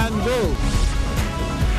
and go.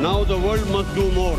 Now the world must do more.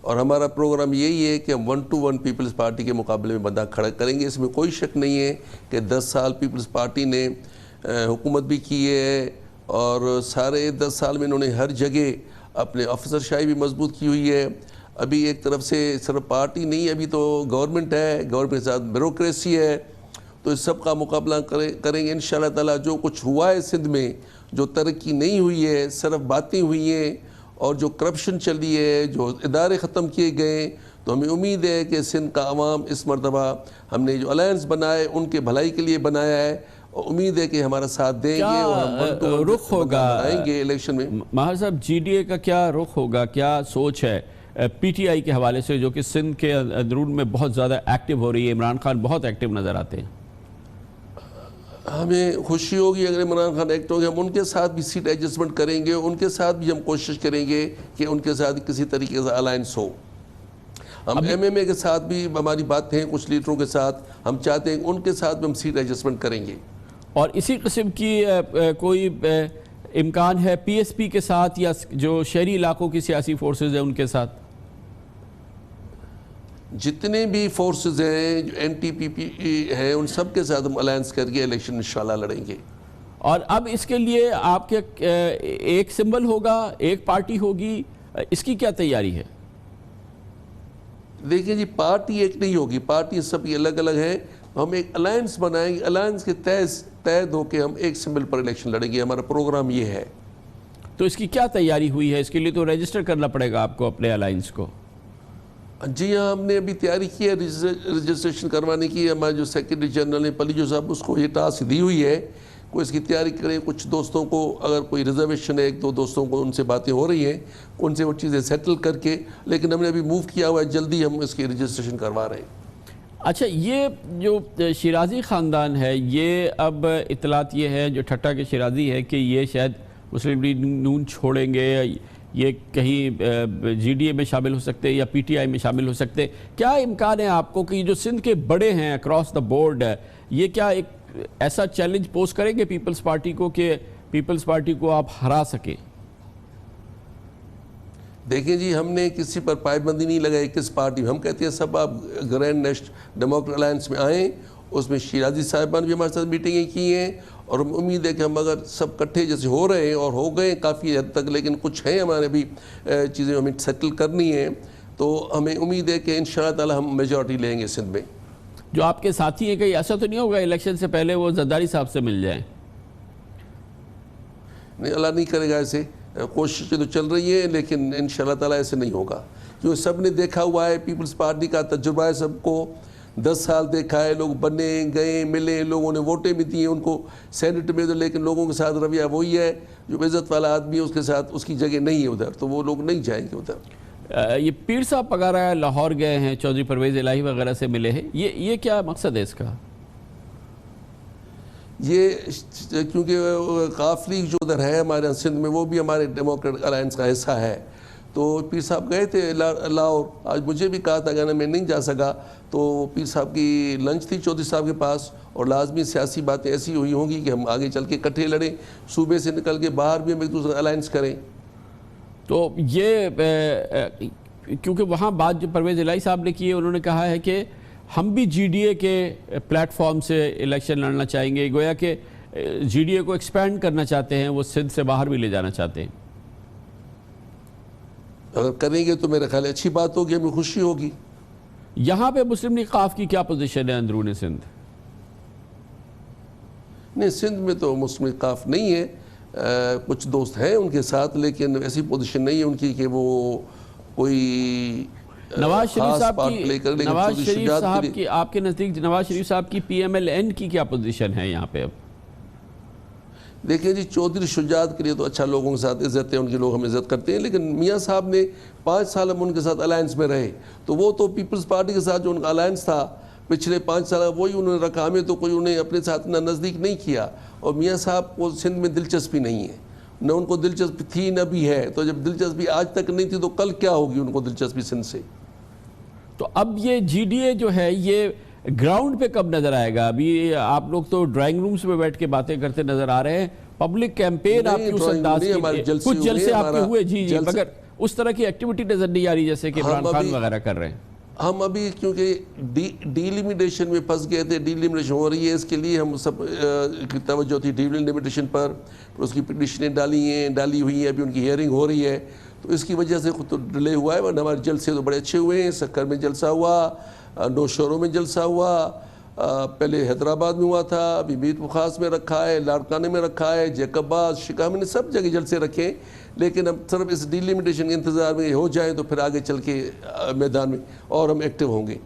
اور ہمارا programme یہی ہے کہ ہم 1 to 1 پیپلز پارٹی کے مقابلے میں بندہ کھڑا کریں گے. اس میں کوئی شک نہیں ہے کہ 10 سال پیپلز پارٹی نے حکومت بھی کی ہے اور سارے 10 سال میں انہوں نے ہر جگہ اپنے آفیسر شاہی بھی مضبوط کی ہوئی ہے. ابھی ایک طرف سے صرف پارٹی نہیں، ابھی تو گورنمنٹ ہے، گورنمنٹ کے ساتھ بیوروکریسی ہے، تو اس سب کا مقابلہ کریں گے انشاءاللہ تعالیٰ. جو کچھ ہوا ہے سندھ میں، جو ترقی نہیں ہوئی ہے، صرف باتیں ہوئی ہیں اور جو کرپشن چلی ہے، جو ادارے ختم کیے گئے، تو ہمیں امید ہے کہ سندھ کا عوام اس مرتبہ ہم نے جو الائنس بنایا ہے ان کے بھلائی کے لیے بنایا ہے، اور امید ہے کہ ہمارا ساتھ دیں گے اور ہم رخ ہوگا آئیں گے الیکشن میں. ماہر صاحب، جی ڈی اے کا کیا رخ ہوگا، کیا سوچ ہے پی ٹی آئی کے حوالے سے، جو کہ سندھ کے اندرون میں بہت زیادہ ایکٹیو ہو رہی ہے؟ عمران خان بہت ایکٹیو نظر آتے ہیں. ہمیں خوشی ہوگی اگر عمران خان ایکٹ ہو گئے، ہم ان کے ساتھ بھی سیٹ ایڈجسٹمنٹ کریں گے، ان کے ساتھ بھی ہم کوشش کریں گے کہ ان کے ساتھ کسی طریقے سے الائنس ہو. ہم ایم اے کے ساتھ بھی ہماری باتیں ہیں، کچھ لیڈروں کے ساتھ ہم چاہتے ہیں ان کے ساتھ بھی ہم سیٹ ایڈجسٹمنٹ کریں گے. اور اسی قسم کی کوئی امکان ہے پی ایس پی کے ساتھ یا جو شہری علاقوں کی سیاسی فورسز ہیں ان کے ساتھ؟ جتنے بھی فورسز ہیں، جو این ٹی پی پی ہیں، ان سب کے ساتھ ہم الائنس کر کے الیکشن انشاءاللہ لڑیں گے. اور اب اس کے لیے آپ کے ایک سمبل ہوگا، ایک پارٹی ہوگی، اس کی کیا تیاری ہے؟ دیکھیں جی، پارٹی ایک نہیں ہوگی، پارٹی سب کی الگ الگ ہے. ہم ایک الائنس بنائیں گے، الائنس کے تحت ہو کے ہم ایک سمبل پر الیکشن لڑیں گے. ہمارا پروگرام یہ ہے. تو اس کی کیا تیاری ہوئی ہے؟ اس کے لیے تو رجسٹر کرنا پڑے گا آپ کو اپنے الائنس کو. جی ہاں، ہم نے ابھی تیاری کی ہے رجسٹریشن کروانے کی. ہمارے جو سیکرٹری جنرل ہیں پلیجو صاحب، اس کو یہ ٹاسک دی ہوئی ہے کوئی اس کی تیاری کریں. کچھ دوستوں کو اگر کوئی ریزرویشن ہے، 1-2 دوستوں کو ان سے باتیں ہو رہی ہیں، ان سے وہ چیزیں سیٹل کر کے، لیکن ہم نے ابھی موو کیا ہوا ہے، جلدی ہم اس کی رجسٹریشن کروا رہے ہیں. اچھا، یہ جو شیرازی خاندان ہے، یہ اب اطلاعات یہ ہے جو ٹھٹا کے شیرازی ہے کہ یہ شاید مسلم لیگ نون چھوڑیں گے، یہ کہیں جی ڈی اے میں شامل ہو سکتے یا پی ٹی آئی میں شامل ہو سکتے. کیا امکان ہے آپ کو کہ یہ جو سندھ کے بڑے ہیں اکراس دا بورڈ، یہ کیا ایک ایسا چیلنج پوز کریں گے پیپلز پارٹی کو کہ پیپلز پارٹی کو آپ ہرا سکیں؟ دیکھیں جی، ہم نے کسی پر پائبندی نہیں لگائی کس پارٹی میں. ہم کہتے ہیں سب آپ گرینڈ نیشنل ڈیموکریٹ الائنس میں آئیں. اس میں شیرازی صاحبان بھی ہمارے ساتھ میٹنگیں کی ہیں، اور ہم امید ہے کہ ہم اگر سب کٹھے جیسے ہو رہے ہیں اور ہو گئے کافی حد تک، لیکن کچھ ہیں ہمارے بھی چیزیں ہمیں سیٹل کرنی ہیں، تو ہمیں امید ہے کہ انشاءاللہ تعالی ہم میجورٹی لیں گے سندھ میں. جو آپ کے ساتھی ہیں، کہیں ایسا تو نہیں ہوگا الیکشن سے پہلے وہ زرداری صاحب سے مل جائیں؟ نہیں، اللہ نہیں کرے گا ایسے. کوششیں تو چل رہی ہیں، لیکن انشاءاللہ تعالی ایسے نہیں ہوگا، کیونکہ سب نے دیکھا ہوا ہے. پیپلز پارٹی کا تجربہ ہے، سب کو 10 سال دیکھا ہے. لوگ بنے گئے، ملے، لوگوں نے ووٹیں بھی دی ہیں ان کو سینٹ میں، لیکن لوگوں کے ساتھ رویہ وہی ہے. جو عزت والا آدمی ہے اس کے ساتھ اس کی جگہ نہیں ہے ادھر، تو وہ لوگ نہیں جائیں گے ادھر. یہ پیر صاحب پگارا لاہور گئے ہیں، چودھری پرویز الہی وغیرہ سے ملے ہیں، یہ کیا مقصد ہے اس کا؟ یہ کیونکہ قاف لیگ جو ادھر ہے ہمارے سندھ میں، وہ بھی ہمارے ڈیموکریٹ الائنس کا حصہ ہے. تو پیر صاحب گئے تھے لاہور. آج مجھے بھی کہا تھا کہ میں نہیں جا سکا، تو پیر صاحب کی لنچ تھی چودھری صاحب کے پاس، اور لازمی سیاسی باتیں ایسی ہوئی ہوں گی کہ ہم آگے چل کے اکٹھے لڑیں، صوبے سے نکل کے باہر بھی ہم ایک دوسرے الائنس کریں. تو یہ کیونکہ وہاں بات جو پرویز الہی صاحب نے کی ہے، انہوں نے کہا ہے کہ ہم بھی جی ڈی اے کے پلیٹ فارم سے الیکشن لڑنا چاہیں گے، گویا کہ جی ڈی اے کو ایکسپینڈ کرنا چاہتے ہیں، وہ سندھ سے باہر بھی لے جانا چاہتے ہیں. اگر کریں گے تو میرے خیال اچھی بات ہوگی، ہمیں خوشی ہوگی. یہاں پہ مسلم لیگ قاف کی کیا پوزیشن ہے اندرون سندھ؟ نہیں، سندھ میں تو مسلم لیگ قاف نہیں ہے. کچھ دوست ہیں ان کے ساتھ، لیکن ایسی پوزیشن نہیں ہے ان کی کہ وہ کوئی نواز شریف صاحب کی آپ کے نزدیک نواز شریف صاحب کی پی ایم ایل این کی کیا پوزیشن ہے یہاں پہ؟ اب دیکھیں جی، چودھری شجاعت کے لیے تو اچھا لوگوں کے ساتھ عزت ہے، ان کے لوگ ہم عزت کرتے ہیں، لیکن میاں صاحب نے 5 سال ہم ان کے ساتھ الائنس میں رہے، تو وہ تو پیپلز پارٹی کے ساتھ جو ان کا الائنس تھا پچھلے 5 سال وہی انہوں نے رکھا. ہمیں تو کوئی انہیں اپنے ساتھ اتنا نزدیک نہیں کیا، اور میاں صاحب کو سندھ میں دلچسپی نہیں ہے، نہ ان کو دلچسپی تھی نہ بھی ہے. تو جب دلچسپی آج تک نہیں تھی تو کل کیا ہوگی ان کو دلچسپی سندھ سے؟ تو اب یہ جی ڈی اے جو ہے یہ گراؤنڈ پہ کب نظر آئے گا؟ ابھی آپ لوگ تو ڈرائنگ رومز میں بیٹھ کے باتیں کرتے نظر آ رہے ہیں، پبلک کیمپین آپ کی اس انداز کی کچھ جلسے آپ کے ہوئے، جی مگر اس طرح کی ایکٹیویٹی نظر نہیں آ رہی جیسے کہ عمران خان وغیرہ کر رہے ہیں؟ ہم ابھی کیونکہ ڈیلیمیٹیشن میں پھنس گئے تھے، ڈیلیمیٹیشن ہو رہی ہے، اس کے لیے ہم سب کی توجہ تھی ڈیلیمیٹیشن پر، اس کی پٹیشنیں ڈالی ہوئی ہیں، ابھی ان کی ہیئرنگ ہو رہی ہے، تو اس کی وجہ سے خود تو ڈیلے ہوا ہے، ورنہ ہمارے جلسے تو بڑے اچھے ہوئے ہیں۔ سکر میں جلسہ ہوا، نوشہروں میں جلسہ ہوا، پہلے حیدرآباد میں ہوا تھا، ابھی میر بخاص میں رکھا ہے، لاڑکانے میں رکھا ہے، جیکب باز، شکام نے سب جگہ جلسے رکھے، لیکن اب صرف اس ڈیلیمیٹیشن کے انتظار میں ہو جائیں تو پھر آگے چل کے میدان میں اور ہم ایکٹیو ہوں گے۔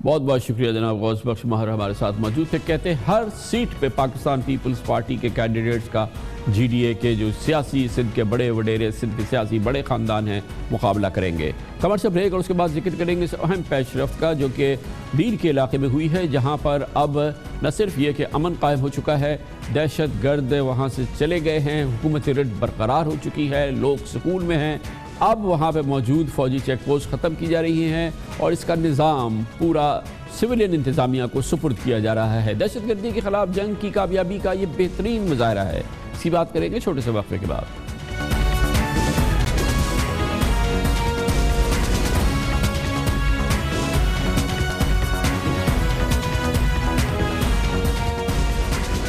بہت بہت شکریہ جناب غوث بخش ماہر ہمارے ساتھ موجود تھے۔ کہتے ہیں ہر سیٹ پہ پاکستان پیپلز پارٹی کے کینڈیڈیٹس کا جی ڈی اے کے جو سیاسی سندھ کے بڑے وڈیرے، سندھ کے سیاسی بڑے خاندان ہیں، مقابلہ کریں گے۔ خبر سے بریک اور اس کے بعد ذکر کریں گے اس اہم پیش رفت کا جو کہ دیر کے علاقے میں ہوئی ہے، جہاں پر اب نہ صرف یہ کہ امن قائم ہو چکا ہے، دہشت گرد وہاں سے چلے گئے ہیں، حکومت رد برقرار ہو چکی ہے، لوگ سکون میں ہیں، اب وہاں پہ موجود فوجی چیک پوسٹ ختم کی جا رہی ہیں اور اس کا نظام پورا سویلین انتظامیہ کو سپرد کیا جا رہا ہے۔ دہشت گردی کے خلاف جنگ کی کامیابی کا یہ بہترین مظاہرہ ہے۔ اس کی بات کریں گے چھوٹے سے وقفے کے بعد۔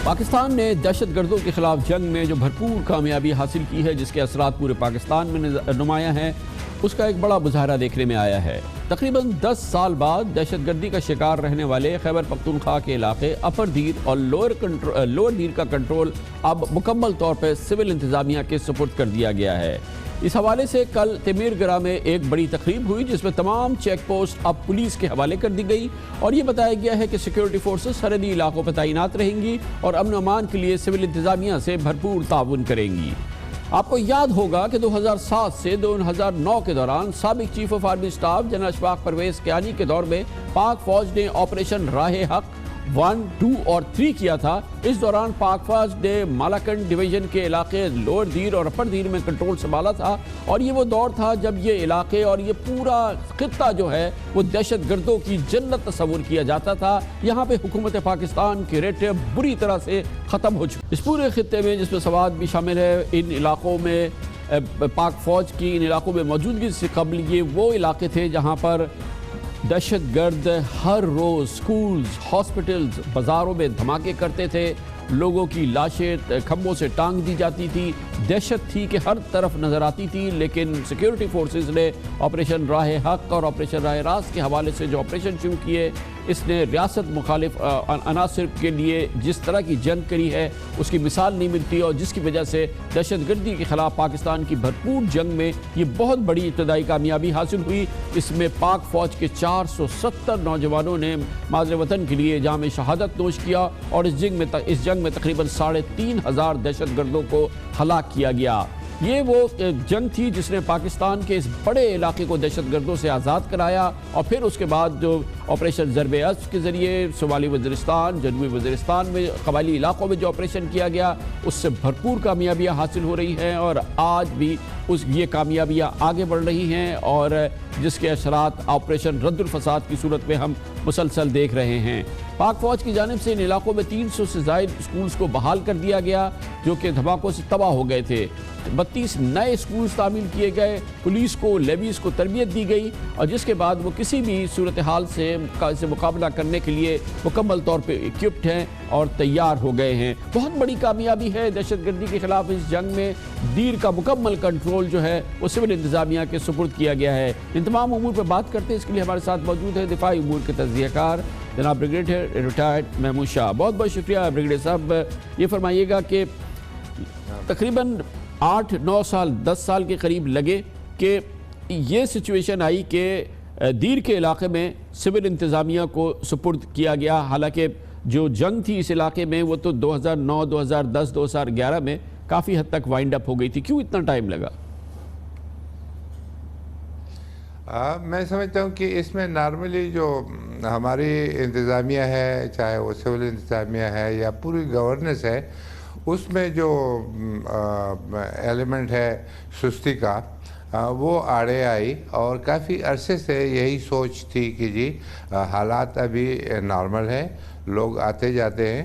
پاکستان نے دہشت گردوں کے خلاف جنگ میں جو بھرپور کامیابی حاصل کی ہے، جس کے اثرات پورے پاکستان میں نمایاں ہیں، اس کا ایک بڑا مظاہرہ دیکھنے میں آیا ہے۔ تقریباً 10 سال بعد دہشت گردی کا شکار رہنے والے خیبر پختونخوا کے علاقے اپر دیر اور لوئر دیر کا کنٹرول اب مکمل طور پر سول انتظامیہ کے سپرد کر دیا گیا ہے۔ اس حوالے سے کل تیمیر گرہ میں ایک بڑی تقریب ہوئی جس میں تمام چیک پوسٹ اب پولیس کے حوالے کر دی گئی اور یہ بتایا گیا ہے کہ سیکیورٹی فورسز سرحدی علاقوں پر تعینات رہیں گی اور امن و امان کے لیے سول انتظامیہ سے بھرپور تعاون کریں گی۔ آپ کو یاد ہوگا کہ 2007 سے 2009 کے دوران سابق chief of army staff general Ashfaq Pervez Kayani کے دور میں پاک فوج نے آپریشن راہ حق 1, 2 اور 3 کیا تھا۔ اس دوران پاک فوج نے مالاکنڈ ڈویژن کے علاقے لوئر دیر اور اپر دیر میں کنٹرول سنبھالا تھا اور یہ وہ دور تھا جب یہ علاقے اور یہ پورا خطہ جو ہے وہ دہشت گردوں کی جنت تصور کیا جاتا تھا۔ یہاں پہ حکومت پاکستان کے ریٹے بری طرح سے ختم ہو چکے۔ اس پورے خطے میں جس میں سوات بھی شامل ہے، ان علاقوں میں پاک فوج کی ان علاقوں میں موجودگی سے قبل یہ وہ علاقے تھے جہاں پر دہشت گرد ہر روز سکولز، ہاسپٹلز، بازاروں میں دھماکے کرتے تھے، لوگوں کی لاشیں کھمبوں سے ٹانگ دی جاتی تھی، دہشت تھی کہ ہر طرف نظر آتی تھی، لیکن سیکیورٹی فورسز نے آپریشن راہ حق اور آپریشن راہ راست کے حوالے سے جو آپریشن شروع کیے، اس نے ریاست مخالف عناصر کے لیے جس طرح کی جنگ کری ہے اس کی مثال نہیں ملتی اور جس کی وجہ سے دہشت گردی کے خلاف پاکستان کی بھرپور جنگ میں یہ بہت بڑی ابتدائی کامیابی حاصل ہوئی۔ اس میں پاک فوج کے 470 نوجوانوں نے مادر وطن کے لیے جام شہادت نوش کیا اور اس جنگ میں تقریباً 3,500 دہشت گردوں کو ہلاک کیا گیا۔ یہ وہ جنگ تھی جس نے پاکستان کے اس بڑے علاقے کو دہشت گردوں سے آزاد کرایا اور پھر اس کے بعد جو آپریشن ضرب اسب کے ذریعے شمالی وزیرستان، جنوبی وزیرستان میں قبائلی علاقوں میں جو آپریشن کیا گیا اس سے بھرپور کامیابیاں حاصل ہو رہی ہیں اور آج بھی یہ کامیابیاں آگے بڑھ رہی ہیں اور جس کے اثرات آپریشن رد الفساد کی صورت میں ہم مسلسل دیکھ رہے ہیں۔ پاک فوج کی جانب سے ان علاقوں میں 300 سے زائد اسکولز کو بحال کر دیا گیا جو کہ دھماکوں سے تباہ ہو گئے تھے۔ 32 نئے اسکولز تعمیل کیے گئے، پولیس کو لیویز کو تربیت دی گئی اور جس کے بعد وہ کسی بھی صورتحال سے مقابلہ کرنے کے لیے مکمل طور پہ اکوپڈ ہیں اور تیار ہو گئے ہیں۔ بہت بڑی کامیابی ہے دہشت گردی کے خلاف اس جنگ میں۔ دیر کا مکمل کنٹرول جو ہے وہ سول انتظامیہ کے سپرد کیا گیا ہے۔ ان تمام امور پر بات کرتے ہیں، اس کے لیے ہمارے ساتھ موجود ہے دفاعی امور کے تجزیہ کار جناب بریگیڈیئر ریٹائرڈ محمود شاہ۔ بہت بہت شکریہ بریگیڈیئر صاحب۔ یہ فرمائیے گا کہ تقریباً 8-9 سال 10 سال کے قریب لگے کہ یہ سچویشن آئی کہ دیر کے علاقے میں سول انتظامیہ کو سپرد کیا گیا، حالانکہ جو جنگ تھی اس علاقے میں وہ تو 2009 2010 2011 میں کافی حد تک وائنڈ اپ ہو گئی تھی۔ کیوں اتنا ٹائم لگا؟ میں سمجھتا ہوں کہ اس میں نارملی جو ہماری انتظامیہ ہے، چاہے وہ سول انتظامیہ ہے یا پوری گورننس ہے، اس میں جو ایلیمنٹ ہے سستی کا وہ آڑے آئی اور کافی عرصے سے یہی سوچ تھی کہ جی حالات ابھی نارمل ہے، لوگ آتے جاتے ہیں،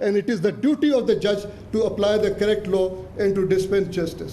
and it is the duty of the judge to apply the correct law and to dispense justice.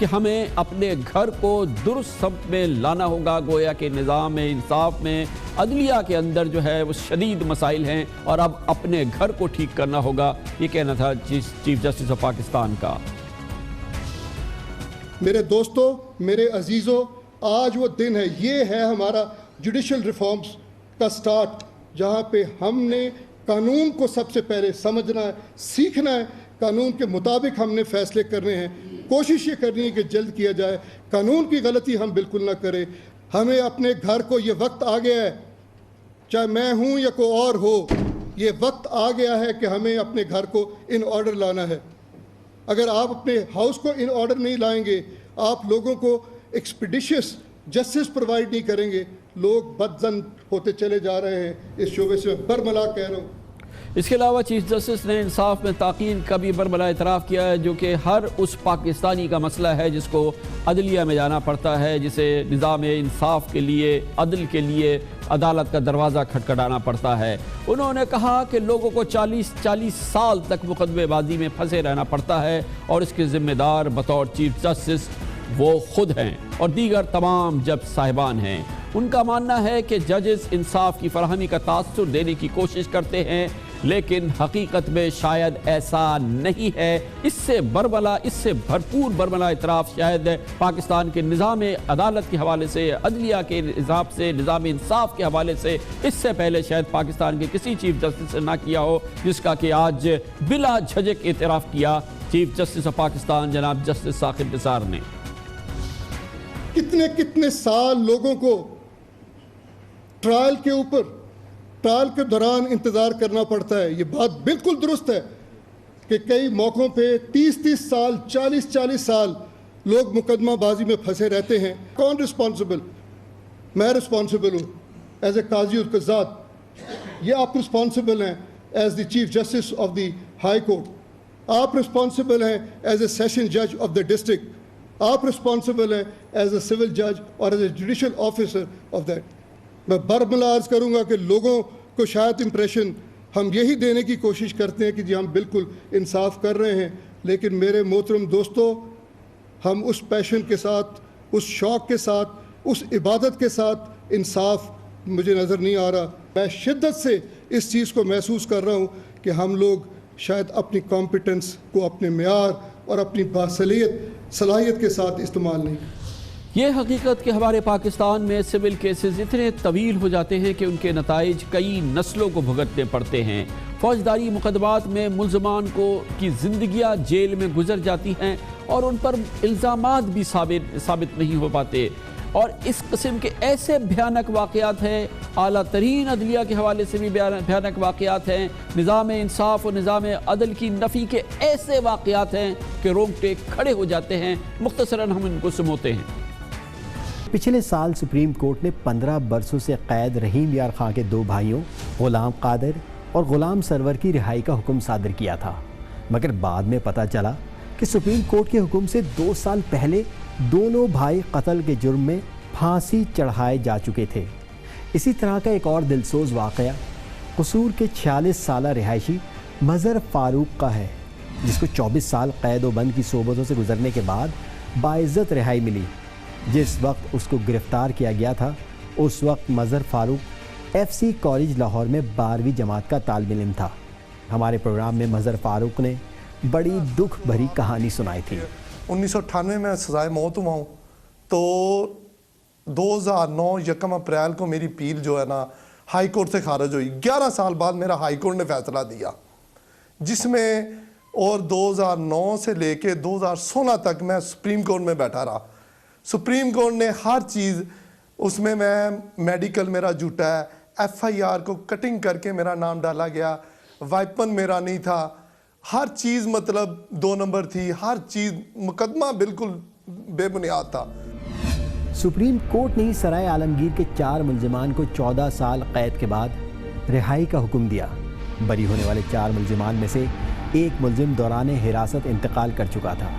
کہ ہمیں اپنے گھر کو درست سمت میں لانا ہوگا. گویا کہ نظام انصاف میں عدلیہ کے اندر جو ہے وہ شدید مسائل ہیں اور اب اپنے گھر کو ٹھیک کرنا ہوگا. یہ کہنا تھا چیف جسٹس آف پاکستان کا. میرے دوستوں، میرے عزیزوں، آج وہ دن ہے، یہ ہے ہمارا جوڈیشل ریفارمز کا سٹارٹ، جہاں پہ ہم نے قانون کو سب سے پہلے سمجھنا ہے، سیکھنا ہے. قانون کے مطابق ہم نے فیصلے کرنے ہیں. کوشش یہ کرنی ہے کہ جلد کیا جائے. قانون کی غلطی ہم بالکل نہ کریں. ہمیں اپنے گھر کو، یہ وقت آ گیا ہے، چاہے میں ہوں یا کوئی اور ہو، یہ وقت آ گیا ہے کہ ہمیں اپنے گھر کو ان آرڈر لانا ہے. اگر آپ اپنے ہاؤس کو ان آرڈر نہیں لائیں گے، آپ لوگوں کو ایکسپیڈیشس جسٹس پرووائڈ نہیں کریں گے، لوگ بدظن ہوتے چلے جا رہے ہیں. اس شعبے سے برملا کہہ رہا ہوں. اس کے علاوہ چیف جسٹس نے انصاف میں تاکین کا بھی برملا اعتراف کیا ہے، جو کہ ہر اس پاکستانی کا مسئلہ ہے جس کو عدلیہ میں جانا پڑتا ہے، جسے نظام انصاف کے لیے، عدل کے لیے عدالت کا دروازہ کھٹکھٹانا پڑتا ہے. انہوں نے کہا کہ لوگوں کو 40 سال تک مقدمے بازی میں پھنسے رہنا پڑتا ہے اور اس کے ذمہ دار بطور چیف جسٹس وہ خود ہیں اور دیگر تمام جج صاحبان ہیں. ان کا ماننا ہے کہ ججز انصاف کی فراہمی کا تاثر دینے کی کوشش کرتے ہیں، لیکن حقیقت میں شاید ایسا نہیں ہے. اس سے برملا، اس سے بھرپور برملا اعتراف شاید پاکستان کے نظام عدالت کے حوالے سے، عدلیہ کے حساب سے، نظام انصاف کے حوالے سے اس سے پہلے شاید پاکستان کے کسی چیف جسٹس نے نہ کیا ہو، جس کا کہ آج بلا جھجک اعتراف کیا چیف جسٹس آف پاکستان جناب جسٹس ثاقب نثار نے. کتنے سال لوگوں کو ٹرائل کے اوپر، ٹرائل کے دوران انتظار کرنا پڑتا ہے. یہ بات بالکل درست ہے کہ کئی موقعوں پہ 30 سال، 40 سال لوگ مقدمہ بازی میں پھنسے رہتے ہیں. کون رسپانسبل؟ میں رسپانسبل ہوں ایز اے قاضی القضات. یہ آپ رسپانسبل ہیں as the chief justice of the high court. آپ رسپانسبل ہیں ایز اے سیشن جج آف دا ڈسٹرکٹ. آپ رسپانسبل ہیں ایز اے سول جج اور as a judicial officer of that. میں برملا عرض کروں گا کہ لوگوں کو شاید امپریشن ہم یہی دینے کی کوشش کرتے ہیں کہ جی ہم بالکل انصاف کر رہے ہیں، لیکن میرے محترم دوستو، ہم اس پیشن کے ساتھ، اس شوق کے ساتھ، اس عبادت کے ساتھ انصاف مجھے نظر نہیں آ رہا. میں شدت سے اس چیز کو محسوس کر رہا ہوں کہ ہم لوگ شاید اپنی کمپیٹنس کو اپنے معیار اور اپنی صلاحیت کے ساتھ استعمال نہیں. یہ حقیقت کہ ہمارے پاکستان میں سول کیسز اتنے طویل ہو جاتے ہیں کہ ان کے نتائج کئی نسلوں کو بھگتنے پڑتے ہیں. فوجداری مقدمات میں ملزمان کی زندگیاں جیل میں گزر جاتی ہیں اور ان پر الزامات بھی ثابت نہیں ہو پاتے. اور اس قسم کے ایسے بھیانک واقعات ہیں، اعلیٰ ترین عدلیہ کے حوالے سے بھی بھیانک واقعات ہیں، نظام انصاف اور نظام عدل کی نفی کے ایسے واقعات ہیں کہ رونگٹے کھڑے ہو جاتے ہیں. مختصراً ہم ان کو سموتے ہیں. پچھلے سال سپریم کورٹ نے 15 برسوں سے قید رحیم یار خان کے 2 بھائیوں غلام قادر اور غلام سرور کی رہائی کا حکم صادر کیا تھا، مگر بعد میں پتہ چلا کہ سپریم کورٹ کے حکم سے 2 سال پہلے دونوں بھائی قتل کے جرم میں پھانسی چڑھائے جا چکے تھے. اسی طرح کا ایک اور دلسوز واقعہ قصور کے 46 سالہ رہائشی مظہر فاروق کا ہے، جس کو 24 سال قید و بند کی صحبتوں سے گزرنے کے بعد باعزت رہائی ملی. جس وقت اس کو گرفتار کیا گیا تھا اس وقت مظہر فاروق FCC کالج لاہور میں 12ویں جماعت کا طالب علم تھا. ہمارے پروگرام میں مظہر فاروق نے بڑی دکھ بھری کہانی سنائی تھی. 1998 میں سزائے موت ہوا ہوں، تو 2009 1 اپریل کو میری اپیل جو ہے نا ہائی کورٹ سے خارج ہوئی. 11 سال بعد میرا ہائی کورٹ نے فیصلہ دیا، جس میں اور 2009 سے لے کے 2016 تک میں سپریم کورٹ میں بیٹھا رہا. سپریم کورٹ نے ہر چیز، اس میں میڈیکل میرا جھوٹا ہے، FIR کو کٹنگ کر کے میرا نام ڈالا گیا، وائپن میرا نہیں تھا، ہر چیز مطلب 2 نمبر تھی، ہر چیز مقدمہ بالکل بے بنیاد تھا. سپریم کورٹ نے سرائے عالمگیر کے 4 ملزمان کو 14 سال قید کے بعد رہائی کا حکم دیا. بری ہونے والے 4 ملزمان میں سے ایک ملزم دوران حراست انتقال کر چکا تھا.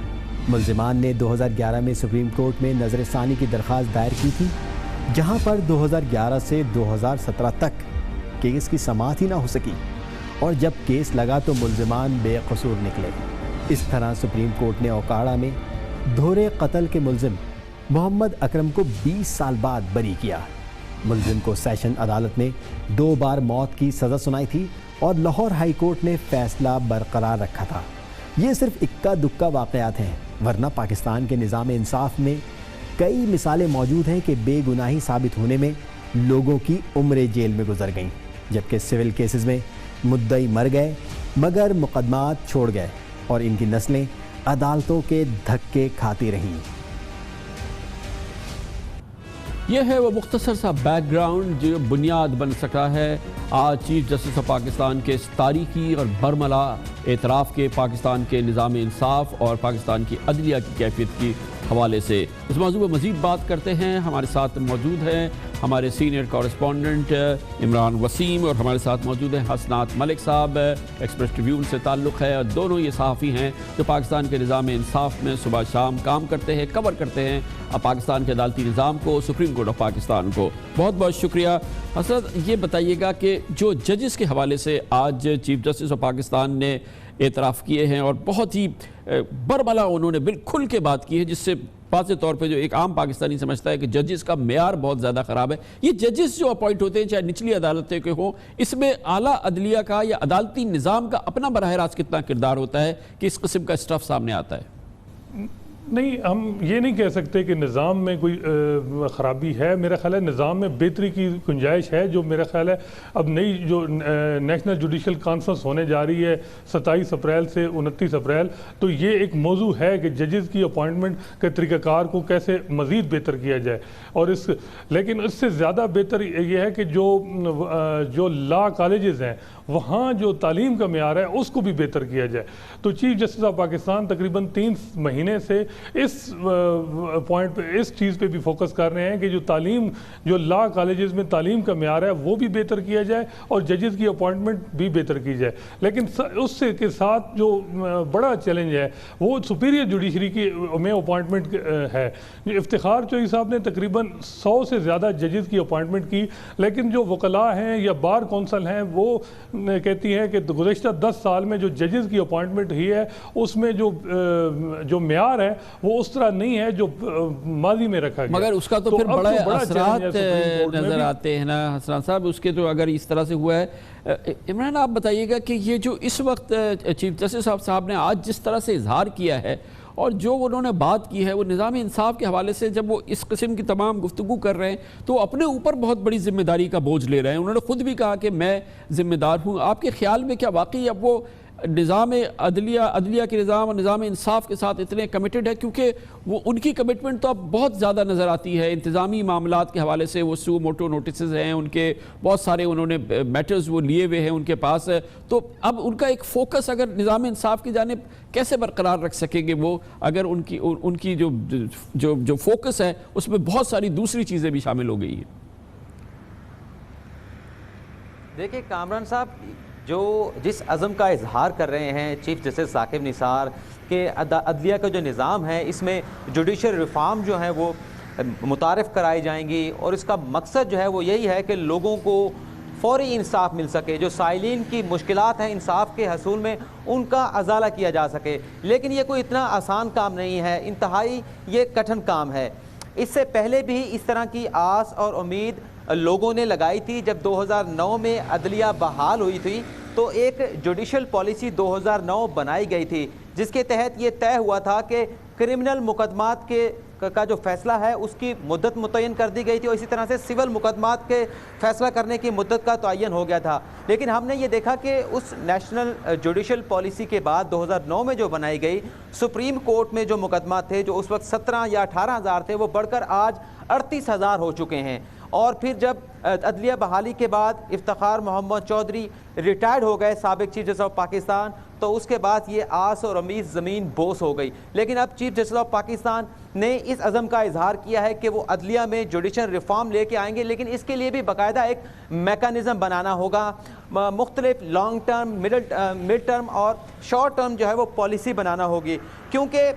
ملزمان نے 2011 میں سپریم کورٹ میں نظر ثانی کی درخواست دائر کی تھی، جہاں پر 2011 سے 2017 تک کیس کی سماعت ہی نہ ہو سکی، اور جب کیس لگا تو ملزمان بے قصور نکلے. اس طرح سپریم کورٹ نے اوکاڑا میں دھورے قتل کے ملزم محمد اکرم کو 20 سال بعد بری کیا۔ ملزم کو سیشن عدالت نے 2 بار موت کی سزا سنائی تھی اور لاہور ہائی کورٹ نے فیصلہ برقرار رکھا تھا۔ یہ صرف اکا دکا واقعات ہیں، ورنہ پاکستان کے نظام انصاف میں کئی مثالیں موجود ہیں کہ بے گناہی ثابت ہونے میں لوگوں کی عمریں جیل میں گزر گئیں، جبکہ سول کیسز میں مدعی مر گئے مگر مقدمات چھوڑ گئے اور ان کی نسلیں عدالتوں کے دھکے کھاتی رہیں۔ یہ ہے وہ مختصر سا بیک گراؤنڈ جو بنیاد بن سکا ہے آج چیف جسٹس آف پاکستان کے اس تاریخی اور برملا اعتراف کے پاکستان کے نظام انصاف اور پاکستان کی عدلیہ کی کیفیت کی حوالے سے۔ اس موضوع پر مزید بات کرتے ہیں، ہمارے ساتھ موجود ہیں ہمارے سینئر کورسپونڈنٹ عمران وسیم اور ہمارے ساتھ موجود ہیں حسنات ملک صاحب، ایکسپریس ٹریبیون سے تعلق ہے، اور دونوں یہ صحافی ہیں جو پاکستان کے نظام انصاف میں صبح شام کام کرتے ہیں، کور کرتے ہیں پاکستان کے عدالتی نظام کو، سپریم کورٹ آف پاکستان کو۔ بہت بہت شکریہ۔ حسنات، یہ بتائیے گا کہ جو ججز کے حوالے سے آج چیف جسٹس آف پاکستان نے اعتراف کیے ہیں اور بہت ہی برملا انہوں نے بالکل کے بات کی ہے، جس سے واضح طور پہ جو ایک عام پاکستانی سمجھتا ہے کہ ججز کا معیار بہت زیادہ خراب ہے۔ یہ ججز جو اپوائنٹ ہوتے ہیں چاہے نچلی عدالتیں کے ہوں، اس میں اعلیٰ عدلیہ کا یا عدالتی نظام کا اپنا براہ راست کتنا کردار ہوتا ہے کہ اس قسم کا اسٹف سامنے آتا ہے؟ نہیں، ہم یہ نہیں کہہ سکتے کہ نظام میں کوئی خرابی ہے۔ میرا خیال ہے نظام میں بہتری کی گنجائش ہے، جو میرا خیال ہے اب نئی جو نیشنل جوڈیشل کانفرنس ہونے جا رہی ہے 27 اپریل سے 29 اپریل، تو یہ ایک موضوع ہے کہ ججز کی اپوائنٹمنٹ کے طریقہ کار کو کیسے مزید بہتر کیا جائے، اور لیکن اس سے زیادہ بہتر یہ ہے کہ جو لا کالجز ہیں وہاں جو تعلیم کا معیار ہے اس کو بھی بہتر کیا جائے۔ تو چیف جسٹس آف پاکستان تقریباً 3 مہینے سے اس پوائنٹ پہ، اس چیز پہ بھی فوکس کر رہے ہیں کہ جو تعلیم، جو لا کالجز میں تعلیم کا معیار ہے وہ بھی بہتر کیا جائے اور ججز کی اپوائنٹمنٹ بھی بہتر کی جائے۔ لیکن اس سے کے ساتھ جو بڑا چیلنج ہے وہ سپیریئر جوڈیشری کی میں اپوائنٹمنٹ ہے۔ افتخار چوہدری صاحب نے تقریباً 100 سے زیادہ ججز کی اپوائنٹمنٹ کی، لیکن جو وکلاء ہیں یا بار کونسل ہیں وہ کہتی ہیں کہ گزشتہ 10 سال میں جو ججز کی اپوائنٹمنٹ ہوئی ہے اس میں جو معیار ہے وہ اس طرح نہیں ہے جو ماضی میں رکھا گیا، مگر اس کا تو پھر بڑا اثرات نظر آتے ہیں نا حسنات صاحب اس کے، تو اگر اس طرح سے ہوا ہے۔ عمران، آپ بتائیے گا کہ یہ جو اس وقت چیف جسٹس صاحب نے آج جس طرح سے اظہار کیا ہے اور جو انہوں نے بات کی ہے وہ نظام انصاف کے حوالے سے، جب وہ اس قسم کی تمام گفتگو کر رہے ہیں تو اپنے اوپر بہت بڑی ذمہ داری کا بوجھ لے رہے ہیں۔ انہوں نے خود بھی کہا کہ میں ذمہ دار ہوں۔ آپ کے خیال میں کیا واقعی اب وہ نظام عدلیہ کے نظام اور نظام انصاف کے ساتھ اتنے کمیٹڈ ہے؟ کیونکہ وہ ان کی کمٹمنٹ تو اب بہت زیادہ نظر آتی ہے انتظامی معاملات کے حوالے سے، وہ سو موٹو نوٹسز ہیں ان کے، بہت سارے انہوں نے میٹرز وہ لیے ہوئے ہیں ان کے پاس، تو اب ان کا ایک فوکس اگر نظام انصاف کی جانب کیسے برقرار رکھ سکیں گے وہ، اگر ان کی جو فوکس ہے اس میں بہت ساری دوسری چیزیں بھی شامل ہو گئی ہیں؟ دیکھیں کامران صاحب، جس عزم کا اظہار کر رہے ہیں چیف جسٹس ثاقب نثار کہ عدلیہ کا جو نظام ہے اس میں جوڈیشل ریفارم جو ہیں وہ متعارف کرائی جائیں گی، اور اس کا مقصد جو ہے وہ یہی ہے کہ لوگوں کو فوری انصاف مل سکے، جو سائلین کی مشکلات ہیں انصاف کے حصول میں ان کا ازالہ کیا جا سکے۔ لیکن یہ کوئی اتنا آسان کام نہیں ہے، انتہائی یہ کٹھن کام ہے۔ اس سے پہلے بھی اس طرح کی آس اور امید لوگوں نے لگائی تھی۔ جب 2009 میں عدلیہ بحال ہوئی تھی تو ایک جوڈیشل پالیسی 2009 بنائی گئی تھی جس کے تحت یہ طے ہوا تھا کہ کرمنل مقدمات کا جو فیصلہ ہے اس کی مدت متعین کر دی گئی تھی، اور اسی طرح سے سول مقدمات کے فیصلہ کرنے کی مدت کا تعین ہو گیا تھا۔ لیکن ہم نے یہ دیکھا کہ اس نیشنل جوڈیشل پالیسی کے بعد 2009 میں جو بنائی گئی سپریم کورٹ میں جو مقدمات تھے جو اس وقت 17 یا 18 ہزار تھے وہ بڑھ کر آج 38,000 ہو چکے ہیں۔ اور پھر جب عدلیہ بحالی کے بعد افتخار محمد چودھری ریٹائرڈ ہو گئے سابق چیف جسٹس آف پاکستان، تو اس کے بعد یہ آس اور امید زمین بوس ہو گئی۔ لیکن اب چیف جسٹس آف پاکستان نے اس عزم کا اظہار کیا ہے کہ وہ عدلیہ میں جوڈیشل ریفارم لے کے آئیں گے، لیکن اس کے لیے بھی باقاعدہ ایک میکانزم بنانا ہوگا، مختلف لانگ ٹرم، مڈ ٹرم اور شارٹ ٹرم جو ہے وہ پالیسی بنانا ہوگی، کیونکہ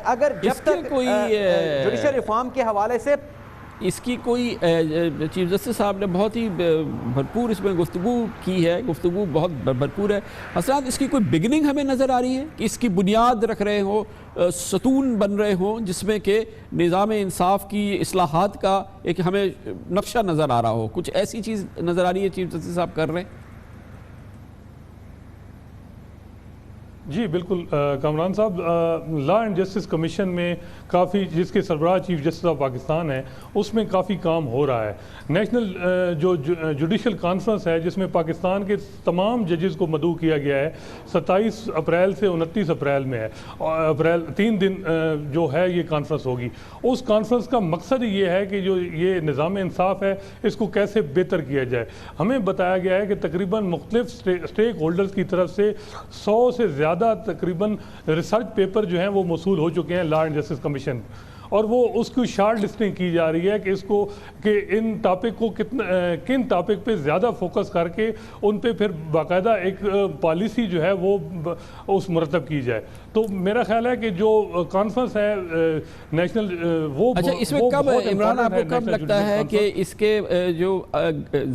اگر جب تک جوڈیشل ریفارم کے حوالے سے اس کی کوئی چیف جسٹس صاحب نے بہت ہی بھرپور اس میں گفتگو کی ہے، گفتگو بہت بھرپور ہے. حسرات اس کی کوئی بگننگ ہمیں نظر آ رہی ہے کہ اس کی بنیاد رکھ رہے ہوں، ستون بن رہے ہوں جس میں کہ نظام انصاف کی اصلاحات کا ایک ہمیں نقشہ نظر آ رہا ہو؟ کچھ ایسی چیز نظر آ رہی ہے چیف جسٹس صاحب کر رہے ہیں؟ جی بالکل کامران صاحب، لا اینڈ جسٹس کمیشن میں کافی، جس کے سربراہ چیف جسٹس آف پاکستان ہے، اس میں کافی کام ہو رہا ہے. نیشنل جو جوڈیشل کانفرنس ہے جس میں پاکستان کے تمام ججز کو مدعو کیا گیا ہے، 27 اپریل سے 29 اپریل میں ہے، اپریل 3 دن جو ہے یہ کانفرنس ہوگی. اس کانفرنس کا مقصد یہ ہے کہ جو یہ نظام انصاف ہے اس کو کیسے بہتر کیا جائے. ہمیں بتایا گیا ہے کہ تقریباً مختلف سٹیک ہولڈرز کی طرف سے 100 سے زیادہ تقریباً ریسرچ پیپر جو ہیں وہ موصول ہو چکے ہیں لا اینڈ جسٹس کمیشن، اور وہ اس کی شارٹ لسٹنگ کی جا رہی ہے کہ اس کو کہ ان ٹاپک کو کن ٹاپک پہ زیادہ فوکس کر کے ان پہ پھر باقاعدہ ایک پالیسی جو ہے وہ اس مرتب کی جائے. تو میرا خیال ہے کہ جو کانفرنس ہے نیشنل وہ اچھا اس میں کب عمران آپ کو کب لگتا ہے کہ اس کے جو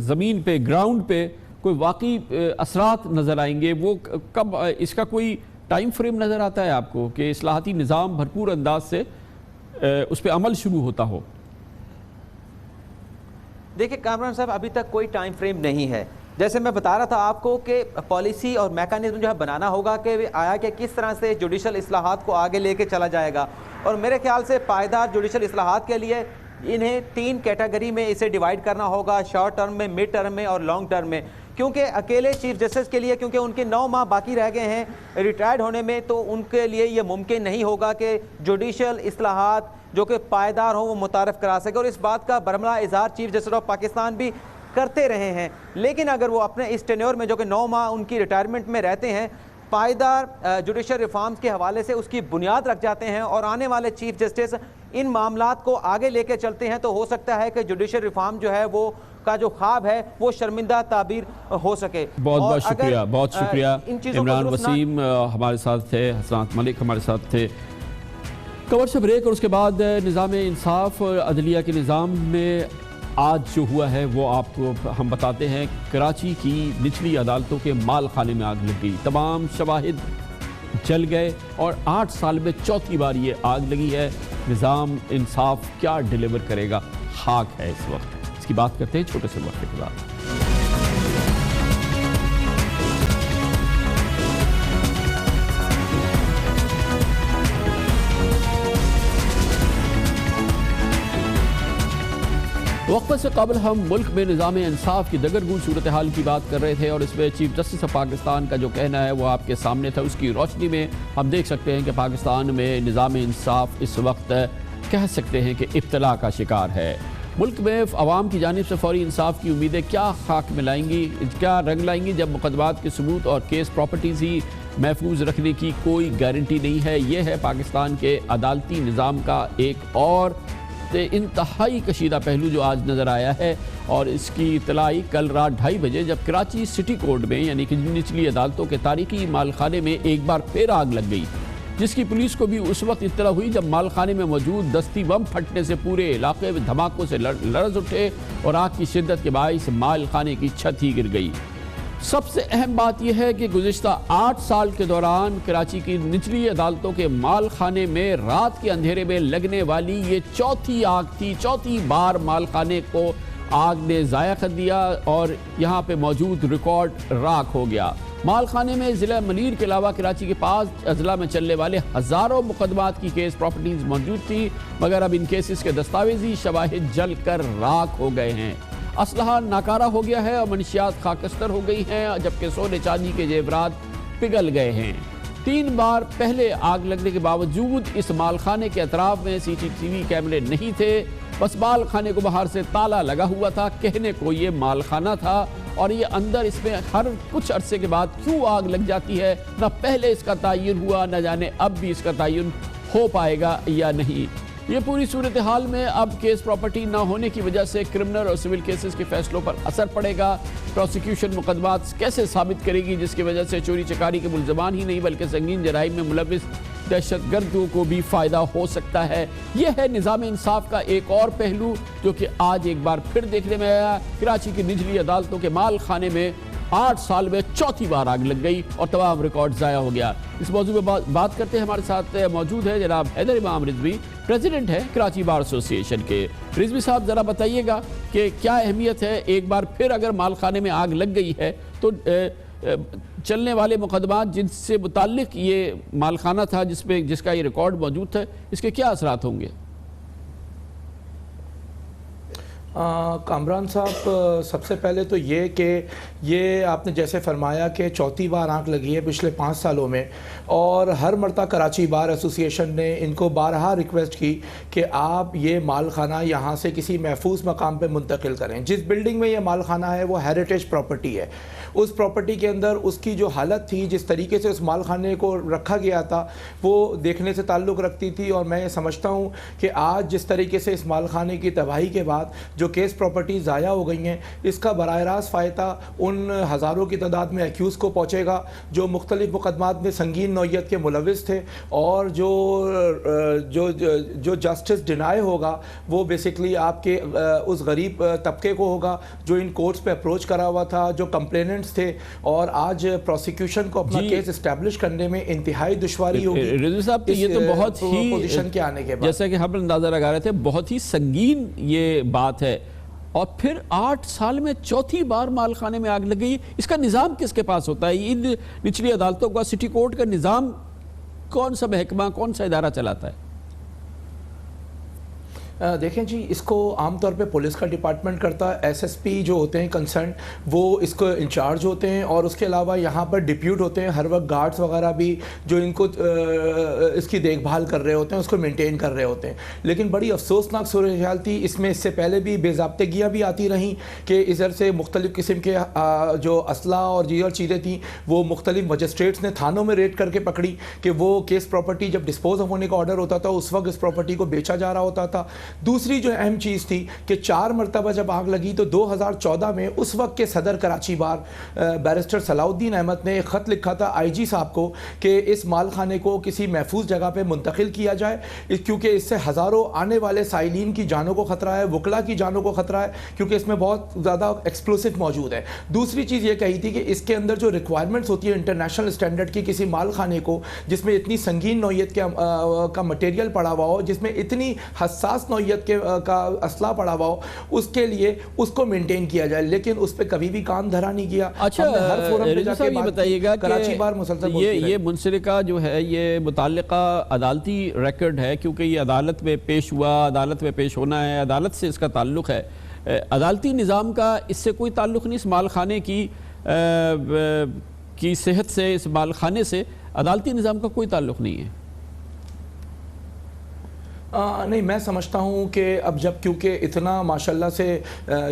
زمین پہ گراؤنڈ پہ کوئی واقعی اثرات نظر آئیں گے؟ وہ کب اس کا کوئی ٹائم فریم نظر آتا ہے آپ کو کہ اصلاحاتی نظام بھرپور انداز سے اس پہ عمل شروع ہوتا ہو؟ دیکھیں کامران صاحب، ابھی تک کوئی ٹائم فریم نہیں ہے. جیسے میں بتا رہا تھا آپ کو کہ پالیسی اور میکانزم جو ہے بنانا ہوگا کہ آیا کہ کس طرح سے جوڈیشل اصلاحات کو آگے لے کے چلا جائے گا. اور میرے خیال سے پائیدار جوڈیشل اصلاحات کے لیے انہیں 3 کیٹیگری میں اسے ڈیوائیڈ کرنا ہوگا، شارٹ ٹرم میں، مڈ ٹرم میں اور لانگ ٹرم میں. کیونکہ اکیلے چیف جسٹس کے لیے، کیونکہ ان کے 9 ماہ باقی رہ گئے ہیں ریٹائرڈ ہونے میں، تو ان کے لیے یہ ممکن نہیں ہوگا کہ جوڈیشل اصلاحات جو کہ پائیدار ہوں وہ متعارف کرا سکے. اور اس بات کا برملا اظہار چیف جسٹس آف پاکستان بھی کرتے رہے ہیں. لیکن اگر وہ اپنے اس ٹینیور میں جو کہ 9 ماہ ان کی ریٹائرمنٹ میں رہتے ہیں، پائیدار جوڈیشل ریفارمز کے حوالے سے اس کی بنیاد رکھ جاتے ہیں اور آنے والے چیف جسٹس ان معاملات کو آگے لے کے چلتے ہیں، تو ہو سکتا ہے کہ جوڈیشل ریفارم جو ہے وہ کا جو خواب ہے وہ شرمندہ تعبیر ہو سکے. بہت بہت شکریہ، بہت شکریہ. عمران وسیم ہمارے ساتھ تھے، حسنات ملک ہمارے ساتھ تھے. کور سے بریک اور اس کے بعد نظام انصاف اور عدلیہ کے نظام میں آج جو ہوا ہے وہ آپ کو ہم بتاتے ہیں. کراچی کی نچلی عدالتوں کے مال خانے میں آگ لگ گئی، تمام شواہد جل گئے اور 8 سال میں 4تھی بار یہ آگ لگی ہے. نظام انصاف کیا ڈیلیور کرے گا؟ خاک ہے اس وقت. اس کی بات کرتے ہیں چھوٹے سے وقت کے بعد. وقفے سے قبل ہم ملک میں نظام انصاف کی دگرگوں صورتحال کی بات کر رہے تھے اور اس میں چیف جسٹس آف پاکستان کا جو کہنا ہے وہ آپ کے سامنے تھا. اس کی روشنی میں ہم دیکھ سکتے ہیں کہ پاکستان میں نظام انصاف اس وقت کہہ سکتے ہیں کہ ابتلا کا شکار ہے. ملک میں عوام کی جانب سے فوری انصاف کی امیدیں کیا خاک میں لائیں گی، کیا رنگ لائیں گی، جب مقدمات کے ثبوت اور کیس پراپرٹیز ہی محفوظ رکھنے کی کوئی گارنٹی نہیں ہے. یہ ہے پاکستان کے عدالتی نظام کا ایک اور انتہائی کشیدہ پہلو جو آج نظر آیا ہے. اور اس کی اطلاعی کل رات 2:30 بجے جب کراچی سٹی کورٹ میں یعنی کہ نچلی عدالتوں کے تاریخی مال خانے میں ایک بار پھر آگ لگ گئی، جس کی پولیس کو بھی اس وقت اطلاع ہوئی جب مال خانے میں موجود دستی بم پھٹنے سے پورے علاقے میں دھماکوں سے لرز اٹھے اور آگ کی شدت کے باعث مال خانے کی چھت ہی گر گئی. سب سے اہم بات یہ ہے کہ گزشتہ 8 سال کے دوران کراچی کی نچلی عدالتوں کے مال خانے میں رات کے اندھیرے میں لگنے والی یہ 4تھی آگ تھی. 4تھی بار مال خانے کو آگ نے ضائع کر دیا اور یہاں پہ موجود ریکارڈ راکھ ہو گیا. مال خانے میں ضلع منیر کے علاوہ کراچی کے 5 اضلاع میں چلنے والے ہزاروں مقدمات کی کیس پراپرٹیز موجود تھی، مگر اب ان کیسز کے دستاویزی شواہد جل کر راکھ ہو گئے ہیں. اسلحہ ناکارہ ہو گیا ہے اور منشیات خاکستر ہو گئی ہیں، جبکہ سونے چاندی کے زیورات پگھل گئے ہیں. 3 بار پہلے آگ لگنے کے باوجود اس مال خانے کے اطراف میں CCTV کیمرے نہیں تھے. بس مال خانے کو باہر سے تالا لگا ہوا تھا، کہنے کو یہ مال خانہ تھا اور یہ اندر اس میں ہر کچھ عرصے کے بعد کیوں آگ لگ جاتی ہے، نہ پہلے اس کا تعین ہوا، نہ جانے اب بھی اس کا تعین ہو پائے گا یا نہیں. یہ پوری صورتحال میں اب کیس پراپرٹی نہ ہونے کی وجہ سے کرمنل اور سول کیسز کے فیصلوں پر اثر پڑے گا. پروسیکیوشن مقدمات کیسے ثابت کرے گی جس کی وجہ سے چوری چکاری کے ملزمان ہی نہیں بلکہ سنگین جرائم میں ملوث دہشت گردوں کو بھی فائدہ ہو سکتا ہے۔ یہ ہے نظام انصاف کا ایک اور پہلو جو کہ آج ایک بار پھر دیکھنے میں آیا۔ کراچی کی نچلی عدالتوں کے مال خانے میں 8 سال میں چوتھی بار آگ لگ گئی اور تمام ریکارڈ ضائع ہو گیا۔ اس موضوع میں بات کرتے ہیں، ہمارے ساتھ موجود ہے جناب حیدر امام رضوی، پریزیڈنٹ ہے کراچی بار ایسوسی ایشن کے۔ رضوی صاحب ذرا بتائیے گا کہ کیا اہمیت ہے، ایک بار پھر اگر مال خانے میں آگ لگ گئی ہے تو چلنے والے مقدمات جن سے متعلق یہ مال خانہ تھا جس کا یہ ریکارڈ موجود تھا، اس کے کیا اثرات ہوں گے؟ کامران صاحب، سب سے پہلے تو یہ کہ یہ آپ نے جیسے فرمایا کہ چوتھی بار آنکھ لگی ہے پچھلے 5 سالوں میں، اور ہر مرتبہ کراچی بار ایسوسی ایشن نے ان کو بارہا ریکویسٹ کی کہ آپ یہ مال خانہ یہاں سے کسی محفوظ مقام پہ منتقل کریں۔ جس بلڈنگ میں یہ مال خانہ ہے وہ ہیریٹیج پراپرٹی ہے۔ اس پراپرٹی کے اندر اس کی جو حالت تھی، جس طریقے سے اس مال خانے کو رکھا گیا تھا، وہ دیکھنے سے تعلق رکھتی تھی، اور میں یہ سمجھتا ہوں کہ آج جس طریقے سے اس مال خانے کی تباہی کے بعد جو کیس پراپرٹی ضائع ہو گئی ہیں، اس کا براہ راست فائدہ ان ہزاروں کی تعداد میں ایکیوز کو پہنچے گا جو مختلف مقدمات میں سنگین نوعیت کے ملوث تھے، اور جو جسٹس ڈینائی ہوگا وہ بیسکلی آپ کے اس غریب طبقے کو ہوگا جو ان کورٹس پہ اپروچ کرا ہوا تھا، جو کمپلیننٹس تھے، اور آج پروسیکیوشن کو اپنا کیس اسٹیبلش کرنے میں انتہائی دشواری ہوگی۔ رضوی صاحب، یہ تو بہت ہی پوزیشن کے آنے کے بعد، جیسا کہ ہم اندازہ لگا رہے تھے، بہت ہی سنگین یہ بات ہے، اور پھر 8 سال میں چوتھی بار مال خانے میں آگ لگ گئی۔ اس کا نظام کس کے پاس ہوتا ہے؟ ان نچلی عدالتوں کا، سٹی کورٹ کا نظام کون سا محکمہ، کون سا ادارہ چلاتا ہے؟ دیکھیں جی، اس کو عام طور پہ پولیس کا ڈپارٹمنٹ کرتا ہے، ایس ایس پی جو ہوتے ہیں کنسرن وہ اس کو انچارج ہوتے ہیں، اور اس کے علاوہ یہاں پر ڈپیوٹ ہوتے ہیں ہر وقت گارڈز وغیرہ بھی جو ان کو اس کی دیکھ بھال کر رہے ہوتے ہیں، اس کو مینٹین کر رہے ہوتے ہیں۔ لیکن بڑی افسوسناک صورتحال تھی اس میں، اس سے پہلے بھی بے ضابطگیاں بھی آتی رہیں کہ ادھر سے مختلف قسم کے جو اسلحہ اور دیگر چیزیں تھیں وہ مختلف مجسٹریٹس نے تھانوں میں ریڈ کر کے پکڑی کہ وہ کیس پراپرٹی جب ڈسپوز آف ہونے کا آرڈر ہوتا تھا اس وقت اس پراپرٹی کو بیچا جا رہا ہوتا تھا۔ دوسری جو اہم چیز تھی کہ 4 مرتبہ جب آگ لگی تو 2014 میں اس وقت کے صدر کراچی بار بیرسٹر صلاح الدین احمد نے ایک خط لکھا تھا آئی جی صاحب کو کہ اس مال خانے کو کسی محفوظ جگہ پہ منتقل کیا جائے، کیونکہ اس سے ہزاروں آنے والے سائلین کی جانوں کو خطرہ ہے، وکلا کی جانوں کو خطرہ ہے، کیونکہ اس میں بہت زیادہ ایکسپلوسو موجود ہے۔ دوسری چیز یہ کہی تھی کہ اس کے اندر جو ریکوائرمنٹس ہوتی ہے انٹرنیشنل اسٹینڈرڈ کی کسی مال خانے کو جس میں اتنی سنگین نوعیت کا مٹیریل پڑا ہوا ہو، جس میں اتنی حساس نوعیت کے کا اسلحہ پڑا ہوا ہو، اس کے لیے اس کو مینٹین کیا جائے، لیکن اس پہ کبھی بھی کام دھرا نہیں کیا۔ اچھا، یہ بتائیے گا کہ یہ منسلکہ جو ہے یہ متعلقہ عدالتی ریکارڈ ہے، کیونکہ یہ عدالت میں پیش ہوا، عدالت میں پیش ہونا ہے، عدالت سے اس کا تعلق ہے۔ عدالتی نظام کا اس سے کوئی تعلق نہیں، اس مال خانے کی صحت سے، اس مال خانے سے عدالتی نظام کا کوئی تعلق نہیں ہے؟ نہیں، میں سمجھتا ہوں کہ اب جب کیونکہ اتنا ماشاءاللہ سے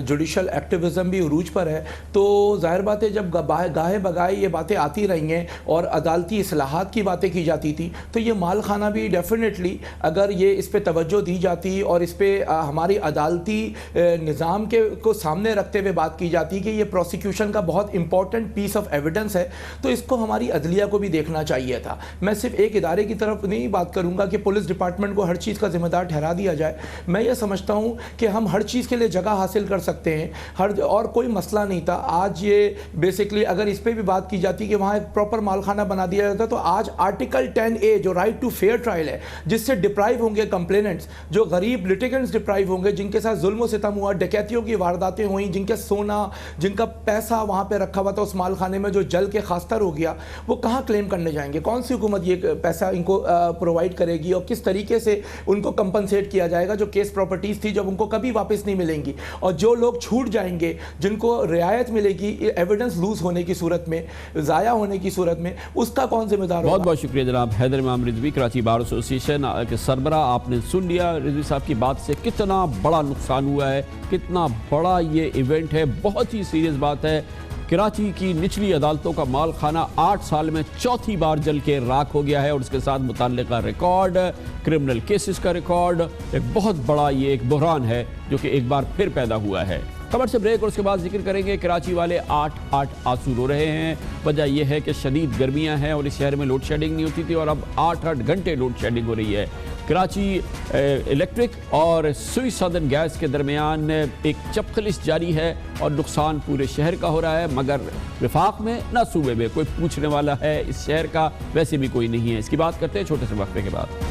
جوڈیشل ایکٹیویزم بھی عروج پر ہے، تو ظاہر بات ہے جب گاہے بگاہے یہ باتیں آتی رہی ہیں اور عدالتی اصلاحات کی باتیں کی جاتی تھی، تو یہ مال خانہ بھی ڈیفینیٹلی اگر یہ اس پہ توجہ دی جاتی اور اس پہ ہماری عدالتی نظام کو سامنے رکھتے ہوئے بات کی جاتی کہ یہ پروسیکیوشن کا بہت امپورٹنٹ پیس آف ایویڈنس ہے، تو اس کو ہماری عدلیہ کو بھی دیکھنا چاہیے تھا۔ میں صرف ایک ادارے کی طرف نہیں بات کروں گا کہ پولیس ڈپارٹمنٹ کو ہر چیز کا ذمہ دار ٹھہرا دیا جائے۔ میں یہ سمجھتا ہوں کہ ہم ہر چیز کے لیے جگہ حاصل کر سکتے ہیں، اور کوئی مسئلہ نہیں تھا۔ آج یہ بیسکلی اگر اس پہ بھی بات کی جاتی کہ وہاں ایک پراپر مال خانہ بنا دیا جاتا، تو آج آرٹیکل 10A جو رائٹ ٹو فیئر ٹرائل ہے، جس سے ڈپرائیو ہوں گے کمپلیننٹس، جو غریب لٹیگنٹس ڈپرائیو ہوں گے، جن کے ساتھ ظلم و ستم ہوا، ڈکیتیوں کی وارداتیں ہوئیں، جن کے سونا، جن کا پیسہ وہاں پہ رکھا ہوا تھا اس مال خانے میں جو جل کے خاستر ہو گیا، وہ کہاں کلیم کرنے جائیں گے؟ کون سی حکومت یہ پیسہ ان کو پرووائڈ کرے گی، اور کس طریقے سے ان کو کمپنسیٹ کیا جائے گا جو کیس پراپرٹیز تھی جب ان کو کبھی واپس نہیں ملیں گی؟ اور جو لوگ چھوٹ جائیں گے، جن کو رعایت ملے گی ایویڈنس لوز ہونے کی صورت میں، ضائع ہونے کی صورت میں، اس کا کون ذمہ دار ہوگا؟ بہت بہت شکریہ جناب حیدر امام رضوی، کراچی بار ایسوسی ایشن کے سربراہ۔ آپ نے سن لیا رضوی صاحب کی بات سے کتنا بڑا نقصان ہوا ہے، کتنا بڑا یہ ایونٹ ہے، بہت ہی سیریس بات ہے۔ کراچی کی نچلی عدالتوں کا مال خانہ 8 سال میں چوتھی بار جل کے راکھ ہو گیا ہے، اور اس کے ساتھ متعلقہ ریکارڈ، کرمنل کیسز کا ریکارڈ، ایک بہت بڑا یہ ایک بحران ہے جو کہ ایک بار پھر پیدا ہوا ہے۔ خبر سے بریک اور اس کے بعد ذکر کریں گے کراچی والے 8 آنسو رو رہے ہیں. وجہ یہ ہے کہ شدید گرمیاں ہیں اور اس شہر میں لوڈ شیڈنگ نہیں ہوتی تھی اور اب 8 گھنٹے لوڈ شیڈنگ ہو رہی ہے. کراچی الیکٹرک اور سوئی سدرن گیس کے درمیان ایک چپخلش جاری ہے اور نقصان پورے شہر کا ہو رہا ہے, مگر وفاق میں نہ صوبے میں کوئی پوچھنے والا ہے اس شہر کا, ویسے بھی کوئی نہیں ہے. اس کی بات کرتے ہیں چھوٹے سے وقفے کے بعد.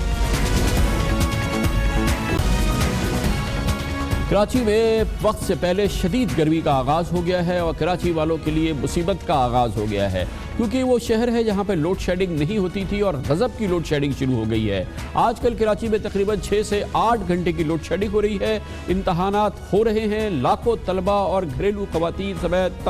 کراچی میں وقت سے پہلے شدید گرمی کا آغاز ہو گیا ہے اور کراچی والوں کے لیے مصیبت کا آغاز ہو گیا ہے, کیونکہ وہ شہر ہے جہاں پہ لوڈ شیڈنگ نہیں ہوتی تھی اور غضب کی لوڈ شیڈنگ شروع ہو گئی ہے. آج کل کراچی میں تقریباً 6 سے 8 گھنٹے کی لوڈ شیڈنگ ہو رہی ہے. امتحانات ہو رہے ہیں, لاکھوں طلبہ اور گھریلو خواتین سمیت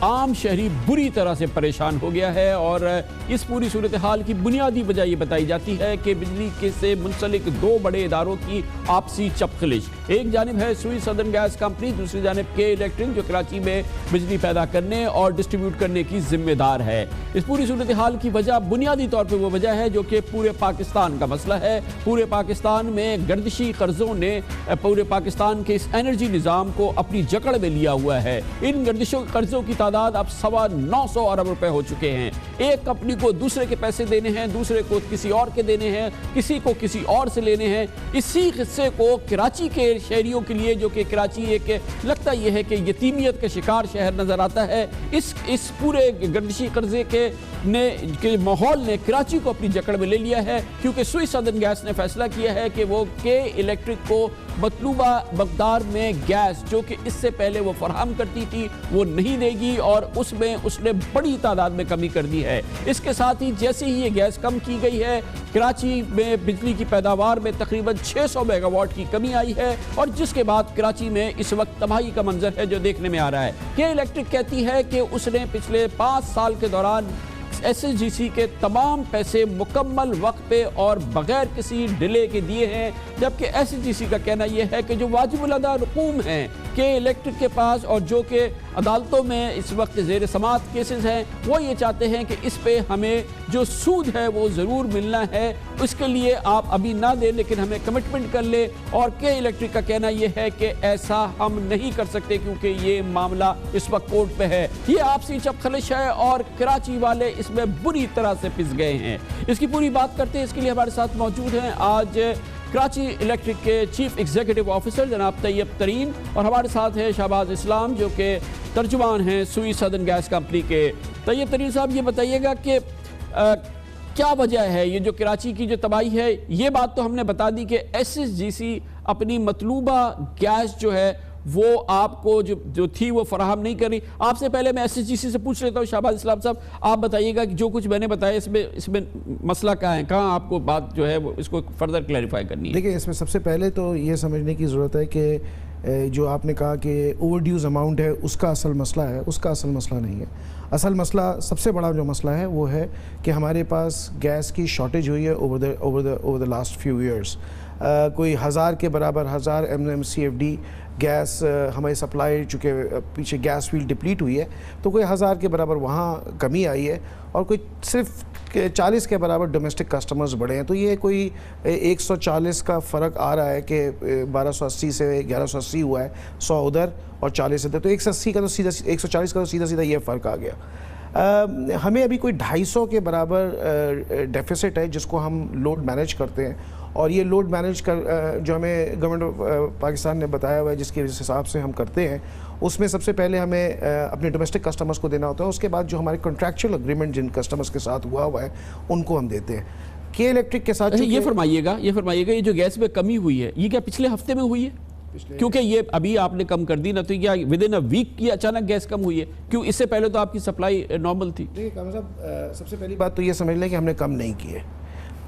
عام شہری بری طرح سے پریشان ہو گیا ہے. اور اس پوری صورتحال کی بنیادی وجہ یہ بتائی جاتی ہے کہ بجلی سے منسلک 2 بڑے اداروں کی آپسی چپخلش. ایک جانب ہے سوئی سدرن گیس کمپنی, دوسری جانب کے الیکٹرک جو کراچی میں بجلی پیدا کرنے اور ڈسٹریبیوٹ کرنے کی ذمہ دار ہے. اس پوری صورتحال کی وجہ بنیادی طور پہ وہ وجہ ہے جو کہ پورے پاکستان کا مسئلہ ہے. پورے پاکستان میں گردشی قرضوں نے پورے پاکستان کے اس انرجی نظام کو اپنی جکڑ میں لیا ہوا ہے. ان گردشوں قرضوں کی تعداد اب 925 ارب روپے ہو چکے ہیں. ایک کمپنی کو دوسرے کے پیسے دینے ہیں, دوسرے کو کسی اور کے دینے ہیں, کسی کو کسی اور سے لینے ہیں. اسی قصے کو کراچی کے شہریوں کے لیے, جو کہ کراچی ایک لگتا یہ ہے کہ یتیمیت کا شکار شہر نظر آتا ہے, اس پورے گردشی قرضے کے ماحول نے کراچی کو اپنی جکڑ میں لے لیا ہے. کیونکہ سوئی سدرن گیس نے فیصلہ کیا ہے کہ وہ کے الیکٹرک کو مطلوبہ مقدار میں گیس جو کہ اس سے پہلے وہ فراہم کرتی تھی وہ نہیں دے گی, اور اس نے بڑی تعداد میں کمی کر دی ہے. اس کے ساتھ ہی جیسے ہی یہ گیس کم کی گئی ہے, کراچی میں بجلی کی پیداوار میں تقریباً 600 میگا واٹ کی کمی آئی ہے, اور جس کے بعد کراچی میں اس وقت تباہی کا منظر ہے جو دیکھنے میں آ رہا ہے. کے الیکٹرک کہتی ہے کہ اس نے پچھلے 5 سال کے دوران ایس ایس جی سی کے تمام پیسے مکمل وقت پہ اور بغیر کسی ڈیلے کے دیے ہیں, جبکہ ایس ایس جی سی کا کہنا یہ ہے کہ جو واجب الادا رقوم ہیں کہ الیکٹرک کے پاس اور جو کہ عدالتوں میں اس وقت زیر سماعت کیسز ہیں, وہ یہ چاہتے ہیں کہ اس پہ ہمیں جو سود ہے وہ ضرور ملنا ہے. اس کے لیے آپ ابھی نہ دیں لیکن ہمیں کمٹمنٹ کر لیں. اور کے الیکٹرک کا کہنا یہ ہے کہ ایسا ہم نہیں کر سکتے کیونکہ یہ معاملہ اس وقت کورٹ پہ ہے. یہ آپسی چپخلش ہے اور کراچی والے اس میں بری طرح سے پس گئے ہیں. اس کی پوری بات کرتے ہیں. اس کے لیے ہمارے ساتھ موجود ہیں آج کراچی الیکٹرک کے چیف ایگزیکٹو آفیسر جناب طیب ترین, اور ہمارے ساتھ ہیں شہباز اسلام جو کہ ترجمان ہیں سوئی سدرن گیس کمپنی کے. طیب ترین صاحب, یہ بتائیے گا کہ کیا وجہ ہے یہ جو کراچی کی جو تباہی ہے؟ یہ بات تو ہم نے بتا دی کہ ایس ایس جی سی اپنی مطلوبہ گیس جو ہے وہ آپ کو جو تھی وہ فراہم نہیں کر رہی. آپ سے پہلے میں ایس ایس جی سی سے پوچھ لیتا ہوں. شہباز اسلام صاحب, آپ بتائیے گا کہ جو کچھ میں نے بتایا اس میں مسئلہ کہاں ہے, کہاں آپ کو بات جو ہے وہ اس کو فردر کلیریفائی کرنی ہے؟ دیکھیں, اس میں سب سے پہلے تو یہ سمجھنے کی ضرورت ہے کہ جو آپ نے کہا کہ اوور ڈیوز اماؤنٹ ہے اس کا اصل مسئلہ ہے, اس کا اصل مسئلہ نہیں ہے. اصل مسئلہ, سب سے بڑا جو مسئلہ ہے وہ ہے کہ ہمارے پاس گیس کی شارٹیج ہوئی ہے over the last few years. کوئی 1000 کے برابر 1000 MMCFD گیس ہمیں سپلائی, چونکہ پیچھے گیس فیلڈ ڈپلیٹ ہوئی ہے تو کوئی 1000 کے برابر وہاں کمی آئی ہے, اور کوئی صرف 40 کے برابر ڈومیسٹک کسٹمرز بڑھے ہیں. تو یہ کوئی 140 کا فرق آ رہا ہے کہ 1280 سے 1180 ہوا ہے, 100 ادھر اور 40 ادھر, تو 180 کا تو سیدھا 140 کا تو سیدھا یہ فرق آ گیا. ہمیں ابھی کوئی 250 کے برابر ڈیفیسٹ ہے جس کو ہم لوڈ مینیج کرتے ہیں, اور یہ لوڈ مینیج جو ہمیں گورنمنٹ آف پاکستان نے بتایا ہوا ہے جس کے حساب سے ہم کرتے ہیں, اس میں سب سے پہلے ہمیں اپنے ڈومیسٹک کسٹمرز کو دینا ہوتا ہے. اس کے بعد جو ہمارے کنٹریکچوئل اگریمنٹ جن کسٹمرز کے ساتھ ہوا ہے ان کو ہم دیتے ہیں. کے الیکٹرک کے ساتھ یہ فرمائیے گا یہ جو گیس میں کمی ہوئی ہے یہ کیا پچھلے ہفتے میں ہوئی ہے؟ کیونکہ یہ ابھی آپ نے کم کر دی نا, تو کیا ودن اے ویک کی اچانک گیس کم ہوئی ہے؟ کیوں اس سے پہلے تو آپ کی سپلائی نارمل تھی. دیکھیے کامران صاحب, سب سے پہلی بات تو یہ سمجھ لیں کہ ہم نے کم نہیں کی ہے.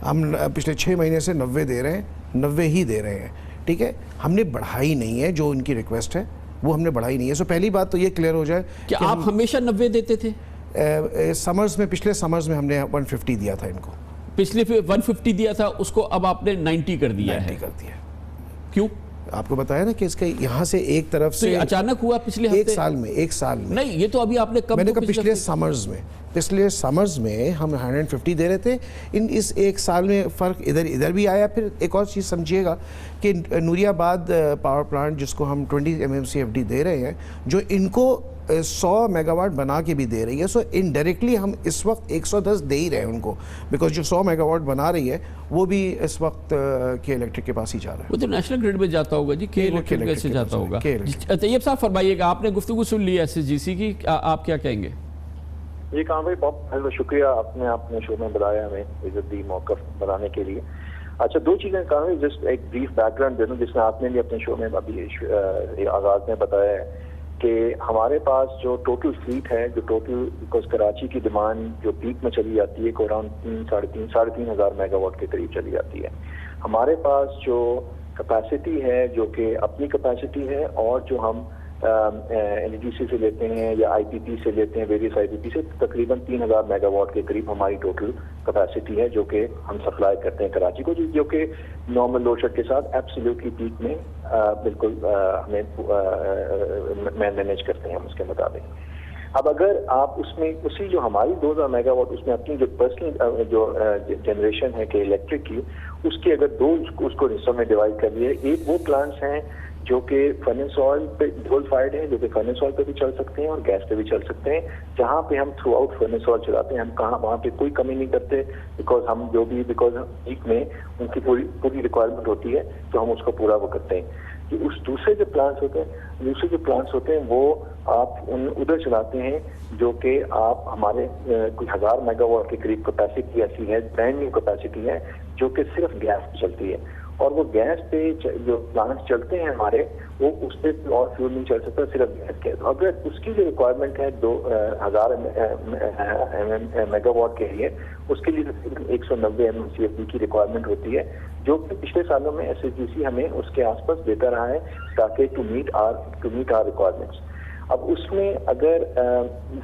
ہم پچھلے 6 مہینے سے 90 دے رہے ہیں, 90 ہی دے رہے ہیں. ٹھیک ہے, ہم نے بڑھائی نہیں ہے. جو ان کی ریکویسٹ ہے وہ ہم نے بڑھائی نہیں ہے. سو پہلی بات تو یہ کلیئر ہو جائے کہ آپ ہمیشہ 90 دیتے تھے. سمرز میں, پچھلے سمرز میں ہم نے 150 دیا تھا ان کو. پچھلے 150 دیا تھا, اس کو اب آپ نے 90 کر دیا ہے. 90 کر دیا. کیوں؟ آپ کو بتایا نا کہ اس کے یہاں سے ایک طرف سے اچانک ہوا پچھلے ہفتے ایک سال میں نہیں، یہ تو ابھی آپ نے کب، میں نے کہا پچھلے سمرز میں ہم 150 دے رہے تھے. اس ایک سال میں فرق ادھر بھی آیا. پھر ایک اور چیز سمجھیے گا کہ نوری آباد پاور پلانٹ جس کو ہم 20 MMCFD دے رہے ہیں، جو ان کو 100 میگا واٹ بنا کے بھی دے رہی ہے. سو انڈائریکٹلی ہم اس وقت 110 دے ہی رہے ہیں ان کو، بیکاز جو 100 میگا واٹ بنا رہی ہے وہ بھی اس وقت کے الیکٹرک کے پاس ہی جا رہا ہے. وہ تو نیشنل گریڈ میں جاتا ہوگا جی، کے الیکٹرک سے جاتا ہوگا. طیب صاحب فرمائیے گا، آپ نے گفتگو سن لی SSGC کی، آپ کیا کہیں گے؟ جی کہاں بھائی بہت شکریہ، آپ نے شو میں بتایا ہمیں عزت دی موقف بنانے کے لیے. اچھا دو چیزیں کہاں جسٹ ایک بریف بیک گراؤنڈ دے دوں، جس میں آپ نے بھی اپنے شو میں ابھی آغاز میں بتایا ہے کہ ہمارے پاس جو ٹوٹل فلیٹ ہے، جو ٹوٹل بیکاز کراچی کی ڈیمانڈ جو پیک میں چلی جاتی ہے کہ اراؤنڈ 3,500 میگا واٹ کے قریب چلی جاتی ہے. ہمارے پاس جو کیپیسٹی ہے جو کہ اپنی کیپیسٹی ہے، اور جو ہم NGC سے لیتے ہیں یا IPP سے لیتے ہیں، ویریس IPP سے، تقریباً 3,000 میگا واٹ کے قریب ہماری ٹوٹل کیپیسٹی ہے جو کہ ہم سپلائی کرتے ہیں کراچی کو، جو کہ نارمل لوڈ شیڈ کے ساتھ ایبسلیوٹلی پیک میں بالکل ہمیں مینیج کرتے ہیں ہم اس کے مطابق. اب اگر آپ اس میں اسی جو ہماری 2,000 میگا واٹ اس میں اپنی جو پرسنل جو جنریشن ہے کہ الیکٹرک کی، اس کی اگر اس کو حصوں میں ڈیوائڈ کر لیے، ایک وہ پلانٹس ہیں جو کہ فرنس آئل پہ ڈول فائرڈ ہیں، جو کہ فرنس آئل پہ بھی چل سکتے ہیں اور گیس پہ بھی چل سکتے ہیں، جہاں پہ ہم تھرو آؤٹ فرنس آئل چلاتے ہیں. ہم وہاں پہ کوئی کمی نہیں کرتے، بیکاز ہم جو بھی ویک میں ان کی پوری ریکوائرمنٹ ہوتی ہے تو ہم اس کو پورا وہ کرتے ہیں. دوسرے جو پلانٹس ہوتے ہیں وہ آپ ادھر چلاتے ہیں جو کہ آپ ہمارے کوئی 1,000 میگا واٹ کے قریب کیپیسٹی ایسی ہے، برانڈ نیو کیپیسٹی ہے جو کہ صرف گیس پہ چلتی ہے. اور وہ گیس پہ جو پلانٹس چلتے ہیں ہمارے، وہ اس پہ اور فیول نہیں چل سکتا، صرف گیس کے. اگر اس کی جو ریکوائرمنٹ ہے 2,000 میگا واٹ کے لیے، اس کے لیے 190 MMCFD کی ریکوائرمنٹ ہوتی ہے، جو کہ پچھلے سالوں میں SSGC ہمیں اس کے آس پاس دیتا رہا ہے تاکہ ٹو میٹ آر ریکوائرمنٹس. اب اس میں اگر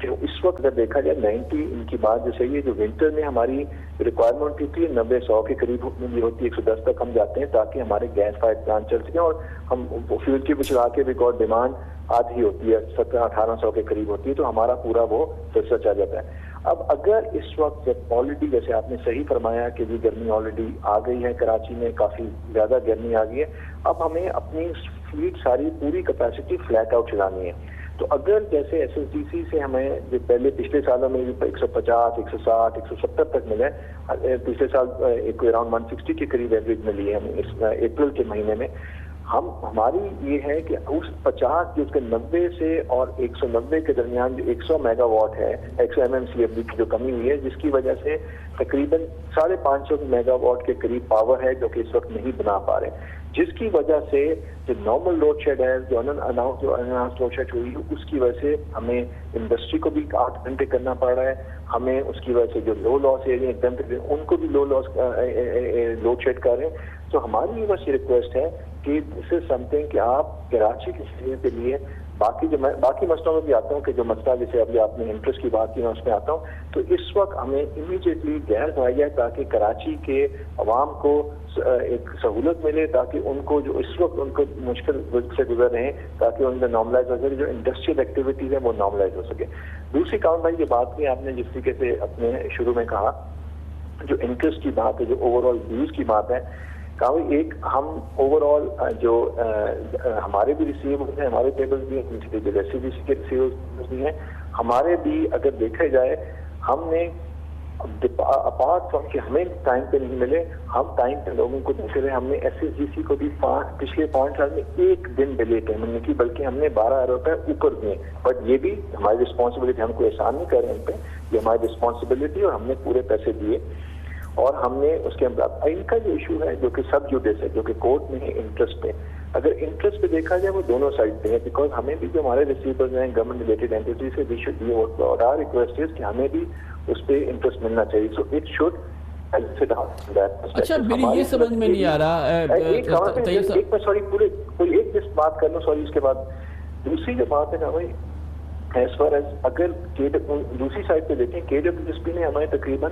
جو اس وقت اگر دیکھا جائے 90 ان کی بات جو صحیح ہے، جو ونٹر میں ہماری ریکوائرمنٹ ہوتی ہے 90-100 کے قریب ہوتی ہے، 110 تک ہم جاتے ہیں تاکہ ہمارے گیس فائر پلانٹ چل سکیں، اور ہم فیول کی بھی چلا کے بھی ڈیمانڈ آدھی ہوتی ہے 1700-1800 کے قریب ہوتی ہے، تو ہمارا پورا وہ سلسلہ چل جاتا ہے. اب اگر اس وقت جب آلریڈی جیسے آپ نے صحیح فرمایا کہ یہ گرمی آلریڈی آ گئی ہے کراچی میں، کافی زیادہ گرمی آ گئی ہے، اب ہمیں اپنی فلیٹ ساری پوری کیپیسٹی فلیٹ آؤٹ چلانی ہے. تو اگر جیسے SSGC سے ہمیں جو پہلے پچھلے سالوں میں 150, 160, 170 تک ملے، پچھلے سال ایک اراؤنڈ 160 کے قریب ایوریج ملی ہے ہمیں اس اپریل کے مہینے میں. ہماری یہ ہے کہ اس 50 جو اس کے 90 سے اور 190 کے درمیان جو 100 میگا واٹ ہے 100 MMCFD کی جو کمی ہوئی ہے، جس کی وجہ سے تقریباً 550 میگا واٹ کے قریب پاور ہے جو کہ اس وقت نہیں بنا پا رہے، جس کی وجہ سے جو نارمل لوڈ شیڈ ہے، جو اناؤنس لوڈ شیڈ ہوئی ہے، اس کی وجہ سے ہمیں انڈسٹری کو بھی 8 گھنٹے کرنا پڑ رہا ہے. ہمیں اس کی وجہ سے جو لو لاس ایریا ان کو بھی لوڈ شیڈ کر رہے ہیں. تو ہماری بس یہ ریکویسٹ ہے کہ دس از سم تھنگ کہ آپ کراچی کے لیے باقی مسئلوں میں بھی آتا ہوں کہ جو مسئلہ جیسے ابھی آپ نے انٹرسٹ کی بات کی میں اس میں آتا ہوں، تو اس وقت ہمیں امیڈیٹلی گیس بنائی جائے تاکہ کراچی کے عوام کو ایک سہولت ملے، تاکہ ان کو جو اس وقت ان کو مشکل سے گزر رہے ہیں تاکہ ان میں نارملائز ہو سکے، جو انڈسٹریل ایکٹیویٹیز ہیں وہ نارملائز ہو سکے. دوسری کام بھائی یہ بات کی آپ نے جس طریقے سے اپنے شروع میں کہا، جو انٹرسٹ کی بات ہے، جو اوور آل ویوز کی بات ہے، ایک ہم اوور آل جو ہمارے بھی ریسیویبلز ہیں، ہمارے ٹیبلز بھی ہیں، جو SSGC کے ریسیویبلز بھی ہیں، ہمارے بھی اگر دیکھا جائے ہم نے اپارٹ فرام کہ ہمیں ٹائم پہ نہیں ملے، ہم ٹائم پہ لوگوں کو دیکھ رہے ہیں. ہم نے SSGC کو بھی پچھلے 5 سال میں 1 دن ڈیلے پیمنٹ نہیں کی، بلکہ ہم نے 12 ارب روپے اوپر دیے. بٹ یہ بھی ہماری رسپانسبلٹی، ہم کوئی احسان نہیں کر رہے ان پہ، یہ ہماری رسپانسبلٹی، اور ہم نے پورے پیسے دیے. اور ہم نے اس کے بعد ان کا جو ایشو ہے جو کہ سب جوڈیس ہے، جو کہ کورٹ میں ہے انٹرسٹ پہ، اگر انٹرسٹ پہ دیکھا جائے وہ دونوں سائڈ پہ ہے، بیکاز ہمیں بھی جو ہمارے ریسیورز ہیں گورنمنٹ ریلیٹڈ اینٹیٹی سے وی شوڈ بی اور آر ریکویسٹ ہے کہ ہمیں بھی اس پہ انٹرسٹ ملنا چاہیے. So it should. اچھا میری یہ سمجھ میں نہیں آ رہا، ایک میں سوری پورے کوئی ایک جس بات کر لوں سوری، اس کے بعد دوسری جو بات ہے نا بھائی، ایز فار ایز اگر دوسری سائڈ پہ دیکھیں KWSP نے ہمیں تقریباً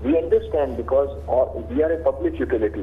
we understand because we are a public utility।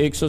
100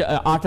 8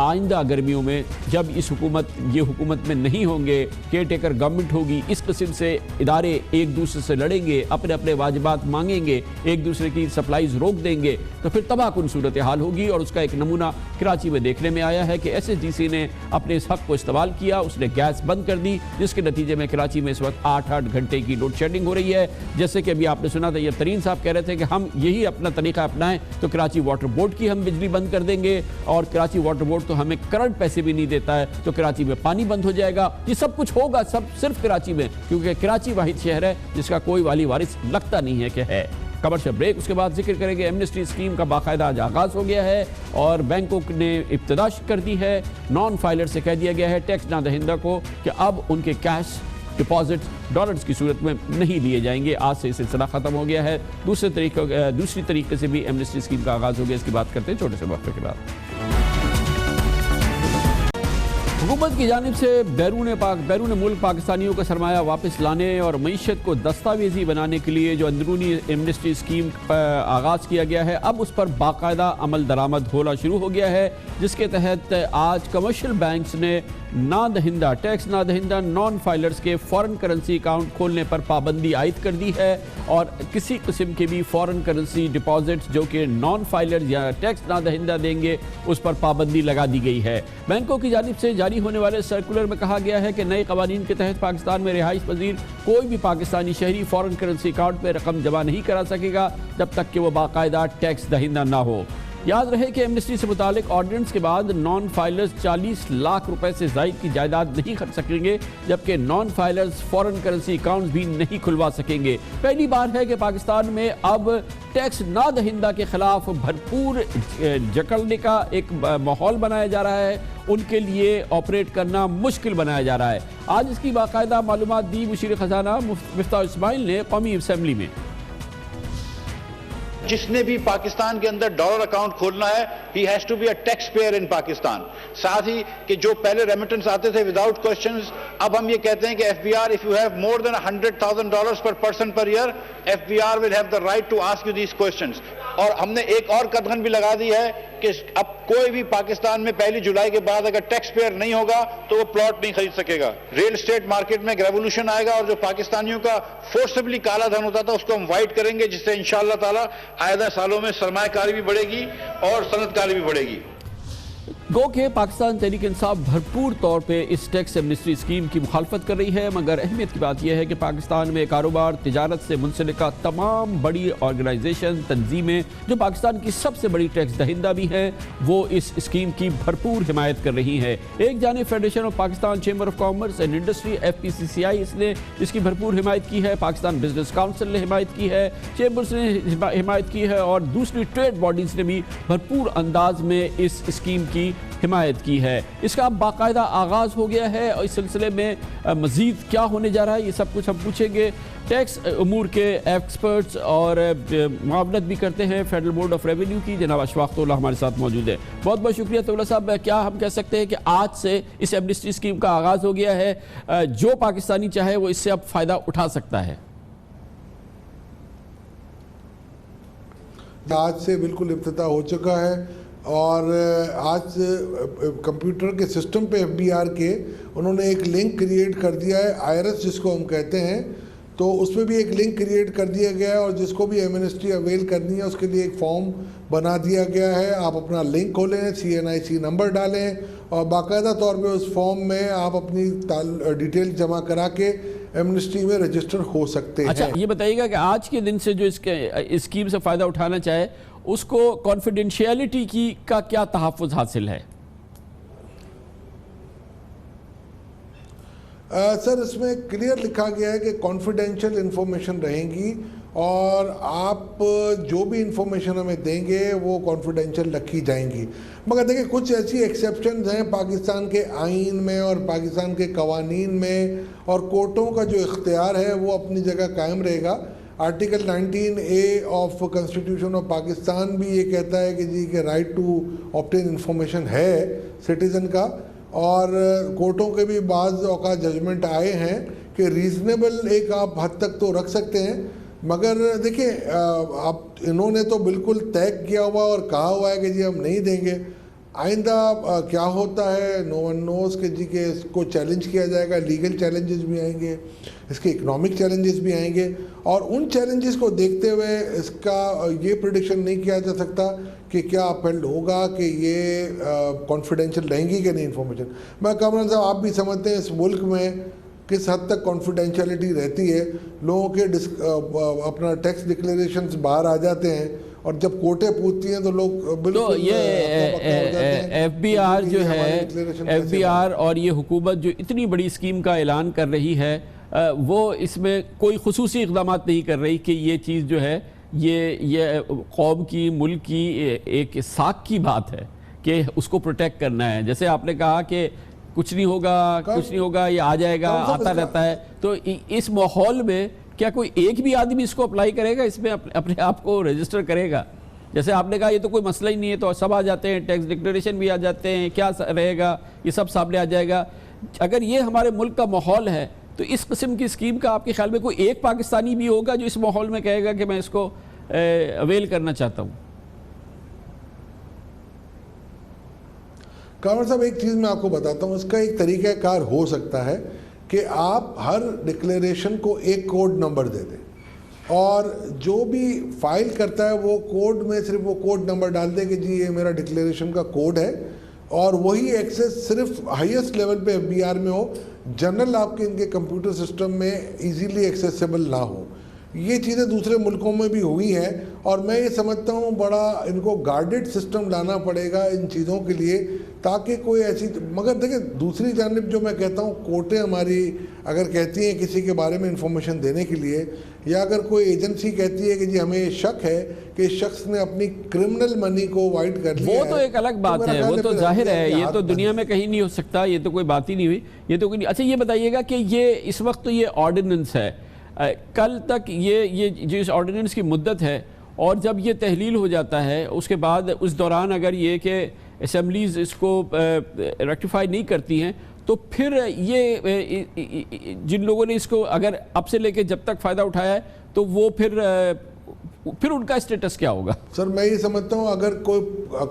آئندہ گرمیوں میں جب یہ حکومت میں نہیں ہوں گے، کیئر ٹیکر گورنمنٹ ہوگی، اس قسم سے ادارے ایک دوسرے سے لڑیں گے، اپنے اپنے واجبات مانگیں گے، ایک دوسرے کی سپلائیز روک دیں گے، تو پھر تباہ کن صورتحال ہوگی۔ اور اس کا ایک نمونہ کراچی میں دیکھنے میں آیا ہے کہ ایس ایس ڈی سی نے اپنے اس حق کو استعمال کیا، اس نے گیس بند کر دی، جس کے نتیجے میں کراچی میں اس وقت 8 گھنٹے کی لوڈ شیڈنگ ہو رہی ہے۔ جیسے کہ ابھی آپ نے سنا تھا، یہ ترین صاحب کہہ رہے تھے کہ ہم یہی اپنا طریقہ اپنائیں تو کراچی واٹر بورڈ کی ہم بجلی بند کر دیں گے، اور کراچی واٹر بورڈ تو ہمیں کرنٹ پیسے بھی نہیں دیتا ہے، تو کراچی میں پانی بند ہو جائے گا۔ یہ سب کچھ ہوگا سب صرف کراچی میں، کیونکہ کراچی واحد شہر ہے جس کا کوئی والی وارث لگتا نہیں ہے کہ ہے۔ کمرشل بریک، اس کے بعد ذکر کریں گے ایمنسٹی اسکیم کا باقاعدہ آج آغاز ہو گیا ہے اور بینکوں نے ابتدا کر دی ہے۔ نان فائلر سے کہہ دیا گیا ہے ٹیکس نہ دہندہ کو کہ اب ان کے کیش ڈپازٹ ڈالرز کی صورت میں نہیں لیے جائیں گے۔ آج سے یہ سلسلہ ختم ہو گیا ہے۔ دوسری طریقے سے بھی ایمنسٹی اسکیم کا آغاز ہو گیا، اس کی بات کرتے ہیں چھوٹے سے وقفے کے بعد۔ حکومت کی جانب سے بیرون ملک پاکستانیوں کا سرمایہ واپس لانے اور معیشت کو دستاویزی بنانے کے لیے جو اندرونی ایمنسٹی اسکیم آغاز کیا گیا ہے، اب اس پر باقاعدہ عمل درآمد ہونا شروع ہو گیا ہے، جس کے تحت آج کمرشل بینکس نے ٹیکس نہ دہندہ نان فائلرز کے فورن کرنسی اکاؤنٹ کھولنے پر پابندی عائد کر دی ہے، اور کسی قسم کے بھی فورن کرنسی ڈپازٹ جو کہ نان فائلرز یا ٹیکس نہ دہندہ دیں گے، اس پر پابندی لگا دی گئی ہے۔ بینکوں کی جانب سے جاری ہونے والے سرکولر میں کہا گیا ہے کہ نئے قوانین کے تحت پاکستان میں رہائش پذیر کوئی بھی پاکستانی شہری فورن کرنسی اکاؤنٹ میں رقم جمع نہیں کرا سکے گا جب تک کہ وہ باقاعدہ ٹیکس دہندہ نہ ہو۔ یاد رہے کہ ایمنسٹی سے متعلق آرڈیننس کے بعد نان فائلرز 40 لاکھ روپے سے زائد کی جائیداد نہیں خرید سکیں گے، جبکہ non filers foreign currency accounts بھی نہیں کھلوا سکیں گے۔ پہلی بار ہے کہ پاکستان میں اب ٹیکس نہ دہندہ کے خلاف بھرپور جکڑنے کا ایک ماحول بنایا جا رہا ہے، ان کے لیے آپریٹ کرنا مشکل بنایا جا رہا ہے۔ آج اس کی باقاعدہ معلومات دی وزیر خزانہ مفتاح اسماعیل نے قومی اسمبلی میں۔ جس نے بھی پاکستان کے اندر ڈالر اکاؤنٹ کھولنا ہے he has to be a tax payer in Pakistan. ساتھ ہی کہ جو پہلے ریمیٹنس آتے تھے وداؤٹ کوشچنز، اب ہم یہ کہتے ہیں کہ F B R if you have more than $100,000 per person per year F B R will have the right to ask you these questions۔ اور ہم نے ایک اور قدغن بھی لگا دی ہے کہ اب کوئی بھی پاکستان میں 1 جولائی کے بعد اگر ٹیکس پیئر نہیں ہوگا تو وہ پلاٹ نہیں خرید سکے گا۔ ریل اسٹیٹ مارکیٹ میں ایک ریولوشن آئے گا، اور جو پاکستانیوں کا فورسبلی کالا دھن ہوتا تھا اس کو ہم وائٹ کریں گے، جس سے انشاءاللہ تعالی آئندہ سالوں میں سرمایہ کاری بھی بڑھے گی اور صنعت کاری بھی بڑھے گی۔ گو کہ پاکستان تحریک انصاف بھرپور طور پہ اس ٹیکس ایمنسٹی اسکیم کی مخالفت کر رہی ہے، مگر اہمیت کی بات یہ ہے کہ پاکستان میں کاروبار تجارت سے منسلکہ تمام بڑی آرگنائزیشن تنظیمیں جو پاکستان کی سب سے بڑی ٹیکس دہندہ بھی ہیں، وہ اس اسکیم کی بھرپور حمایت کر رہی ہیں۔ ایک جانب federation of Pakistan chamber of commerce and industry FPCCI اس نے اس کی بھرپور حمایت کی ہے، پاکستان بزنس کاؤنسل نے حمایت کی ہے، چیمبرز نے حمایت کی ہے، اور دوسری ٹریڈ باڈیز نے بھی بھرپور انداز میں اس اسکیم کی حمایت کی ہے۔ اس کا اب باقاعدہ آغاز ہو گیا ہے، اور اس سلسلے میں مزید کیا ہونے جا رہا ہے یہ سب کچھ ہم پوچھیں گے۔ ٹیکس امور کے ایکسپرٹس اور معاونت بھی کرتے ہیں فیڈرل بورڈ آف ریونیو کی، جناب اشفاق طولہ ہمارے ساتھ موجود ہے۔ بہت بہت شکریہ طولہ صاحب۔ کیا ہم کہہ سکتے ہیں کہ آج سے اس ایمنسٹی اسکیم کا آغاز ہو گیا ہے، جو پاکستانی چاہے وہ اس سے اب فائدہ اٹھا سکتا ہے؟ آج سے بالکل افتتاح ہو چکا ہے، اور آج کمپیوٹر کے سسٹم پہ FBR کے انہوں نے ایک لنک کریٹ کر دیا ہے، آئرس جس کو ہم کہتے ہیں، تو اس میں بھی ایک لنک کریٹ کر دیا گیا ہے، اور جس کو بھی ایمنسٹی اویل کرنی ہے اس کے لیے ایک فارم بنا دیا گیا ہے۔ آپ اپنا لنک کھولیں، CNIC نمبر ڈالیں، اور باقاعدہ طور پہ اس فارم میں آپ اپنی ڈیٹیل جمع کرا کے ایمنسٹی میں رجسٹر ہو سکتے ہیں۔ اچھا یہ بتائیے گا کہ آج کے دن سے جو اس اسکیم سے فائدہ اٹھانا چاہے اس کو کانفیڈینشیلٹی کا کیا تحفظ حاصل ہے؟ سر اس میں کلیئر لکھا گیا ہے کہ کانفیڈینشیل انفارمیشن رہیں گی، اور آپ جو بھی انفارمیشن ہمیں دیں گے وہ کانفیڈینشیل رکھی جائیں گی۔ مگر دیکھیں کچھ ایسی ایکسیپشنز ہیں پاکستان کے آئین میں اور پاکستان کے قوانین میں، اور کورٹوں کا جو اختیار ہے وہ اپنی جگہ قائم رہے گا۔ Article 19A of constitution of Pakistan بھی یہ کہتا ہے کہ جی کہ رائٹ ٹو آبٹین انفارمیشن ہے سٹیزن کا، اور کورٹوں کے بھی بعض اوقات ججمنٹ آئے ہیں کہ ریزنیبل ایک آپ حد تک تو رکھ سکتے ہیں، مگر دیکھیں اب انہوں نے تو بالکل طے کیا ہوا اور کہا ہوا ہے کہ جی ہم نہیں دیں گے، آئندہ کیا ہوتا ہے نو ون نوز کہ جی کہ اس کو چیلنج کیا جائے گا. لیگل چیلنجز بھی آئیں گے, اس کے اکنامک چیلنجز بھی آئیں گے, اور ان چیلنجز کو دیکھتے ہوئے اس کا یہ پریڈکشن نہیں کیا جا سکتا کہ کیا اپہیلڈ ہوگا, کہ یہ کانفیڈینشیل رہیں گی کہ نہیں انفارمیشن. میں کامران صاحب آپ بھی سمجھتے ہیں اس ملک میں کس حد تک کانفیڈینشیلٹی رہتی ہے. لوگوں کے اپنا ٹیکس ڈکلیریشنز باہر آ جاتے ہیں, اور جب کوٹے پوچھتی ہیں تو لوگ بالکل. تو یہ ایف بی آر جو ہے, ایف بی آر اور یہ حکومت جو اتنی بڑی اسکیم کا اعلان کر رہی ہے, وہ اس میں کوئی خصوصی اقدامات نہیں کر رہی کہ یہ چیز جو ہے یہ قوم کی, ملک کی ایک ساکھ کی بات ہے کہ اس کو پروٹیکٹ کرنا ہے. جیسے آپ نے کہا کہ کچھ نہیں ہوگا, یہ آ جائے گا, آتا رہتا ہے. تو اس ماحول میں کیا کوئی ایک بھی آدمی اس کو اپلائی کرے گا, اس میں اپنے آپ کو رجسٹر کرے گا؟ جیسے آپ نے کہا یہ تو کوئی مسئلہ ہی نہیں ہے, تو سب آ جاتے ہیں, ٹیکس ڈکلیریشن بھی آ جاتے ہیں, کیا رہے گا, یہ سب سامنے آ جائے گا. اگر یہ ہمارے ملک کا ماحول ہے تو اس قسم کی اسکیم کا آپ کے خیال میں کوئی ایک پاکستانی بھی ہوگا جو اس ماحول میں کہے گا کہ میں اس کو اویل کرنا چاہتا ہوں؟ کامر صاحب ایک چیز میں آپ کو بتاتا ہوں, اس کا ایک طریقہ کار ہو سکتا ہے کہ آپ ہر ڈکلیریشن کو ایک کوڈ نمبر دے دیں, اور جو بھی فائل کرتا ہے وہ کوڈ میں صرف وہ کوڈ نمبر ڈال دے کہ جی یہ میرا ڈکلیریشن کا کوڈ ہے, اور وہی ایکسیس صرف ہائیسٹ لیول پہ ایف بی آر میں ہو, جنرل آپ کے ان کے کمپیوٹر سسٹم میں ایزیلی ایکسیسیبل نہ ہو. یہ چیزیں دوسرے ملکوں میں بھی ہوئی ہیں, اور میں یہ سمجھتا ہوں بڑا ان کو گارڈڈ سسٹم لانا پڑے گا ان چیزوں کے لیے, تاکہ کوئی ایسی. مگر دیکھیں دوسری جانب جو میں کہتا ہوں, کورٹیں ہماری اگر کہتی ہیں کسی کے بارے میں انفارمیشن دینے کے لیے, یا اگر کوئی ایجنسی کہتی ہے کہ جی ہمیں شک ہے کہ اس شخص نے اپنی کرمنل منی کو وائٹ کر لیا ہے, وہ تو ایک الگ بات ہے, وہ تو ظاہر ہے, یہ تو دنیا میں کہیں نہیں ہو سکتا, یہ تو کوئی بات ہی نہیں ہوئی, یہ تو کوئی نہیں. اچھا یہ بتائیے گا کہ یہ اس وقت تو یہ آرڈیننس ہے, کل تک یہ جو اس آرڈیننس کی مدت ہے, اور جب یہ تحلیل ہو جاتا ہے اس کے بعد اس دوران اگر یہ کہ اسمبلیز اس کو ریکٹیفائی نہیں کرتی ہیں, تو پھر یہ جن لوگوں نے اس کو اگر اب سے لے کے جب تک فائدہ اٹھایا ہے تو وہ پھر ان کا اسٹیٹس کیا ہوگا؟ سر میں یہ سمجھتا ہوں اگر کوئی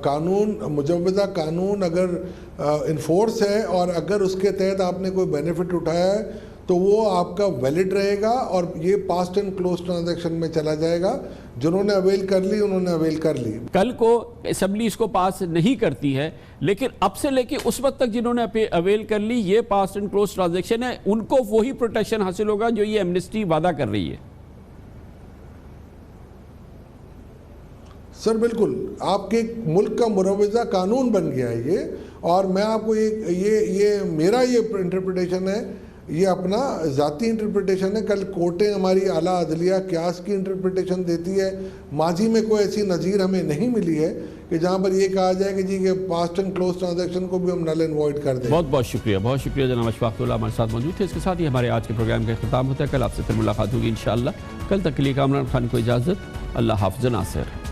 قانون, مجوزہ قانون اگر انفورس ہے, اور اگر اس کے تحت آپ نے کوئی بینیفٹ اٹھایا ہے تو وہ آپ کا ویلڈ رہے گا, اور یہ پاسٹ اینڈ کلوز ٹرانزیکشن میں چلا جائے گا. جنہوں نے اویل کر لی انہوں نے اویل کر لی. کل کو اسمبلی اس کو پاس نہیں کرتی ہے, لیکن اب سے لے کے اس وقت تک جنہوں نے اویل کر لی, یہ پاسٹ اینڈ کلوز ٹرانزیکشن ہے, ان کو وہی پروٹیکشن حاصل ہوگا جو یہ ایمنسٹی وعدہ کر رہی ہے. سر بالکل, آپ کے ملک کا مروضہ قانون بن گیا ہے یہ, اور میں آپ کو یہ میرا یہ انٹرپریٹیشن ہے, یہ اپنا ذاتی انٹرپریٹیشن ہے. کل کورٹیں ہماری اعلیٰ عدلیہ قیاس کی انٹرپریٹیشن دیتی ہے. ماضی میں کوئی ایسی نظیر ہمیں نہیں ملی ہے کہ جہاں پر یہ کہا جائے کہ جی کہ پاسٹ اینڈ کلوز ٹرانزیکشن کو بھی ہم نل اینڈ وائڈ کر دیں. بہت بہت شکریہ جناب اشفاق اللہ ہمارے ساتھ موجود تھے. اس کے ساتھ ہی ہمارے آج کے پروگرام کا اختتام ہوتا ہے. کل آپ سے پھر ملاقات ہوگی انشاءاللہ. کل تک کے لیے کامران خان کو اجازت. اللہ حافظ. ناصر.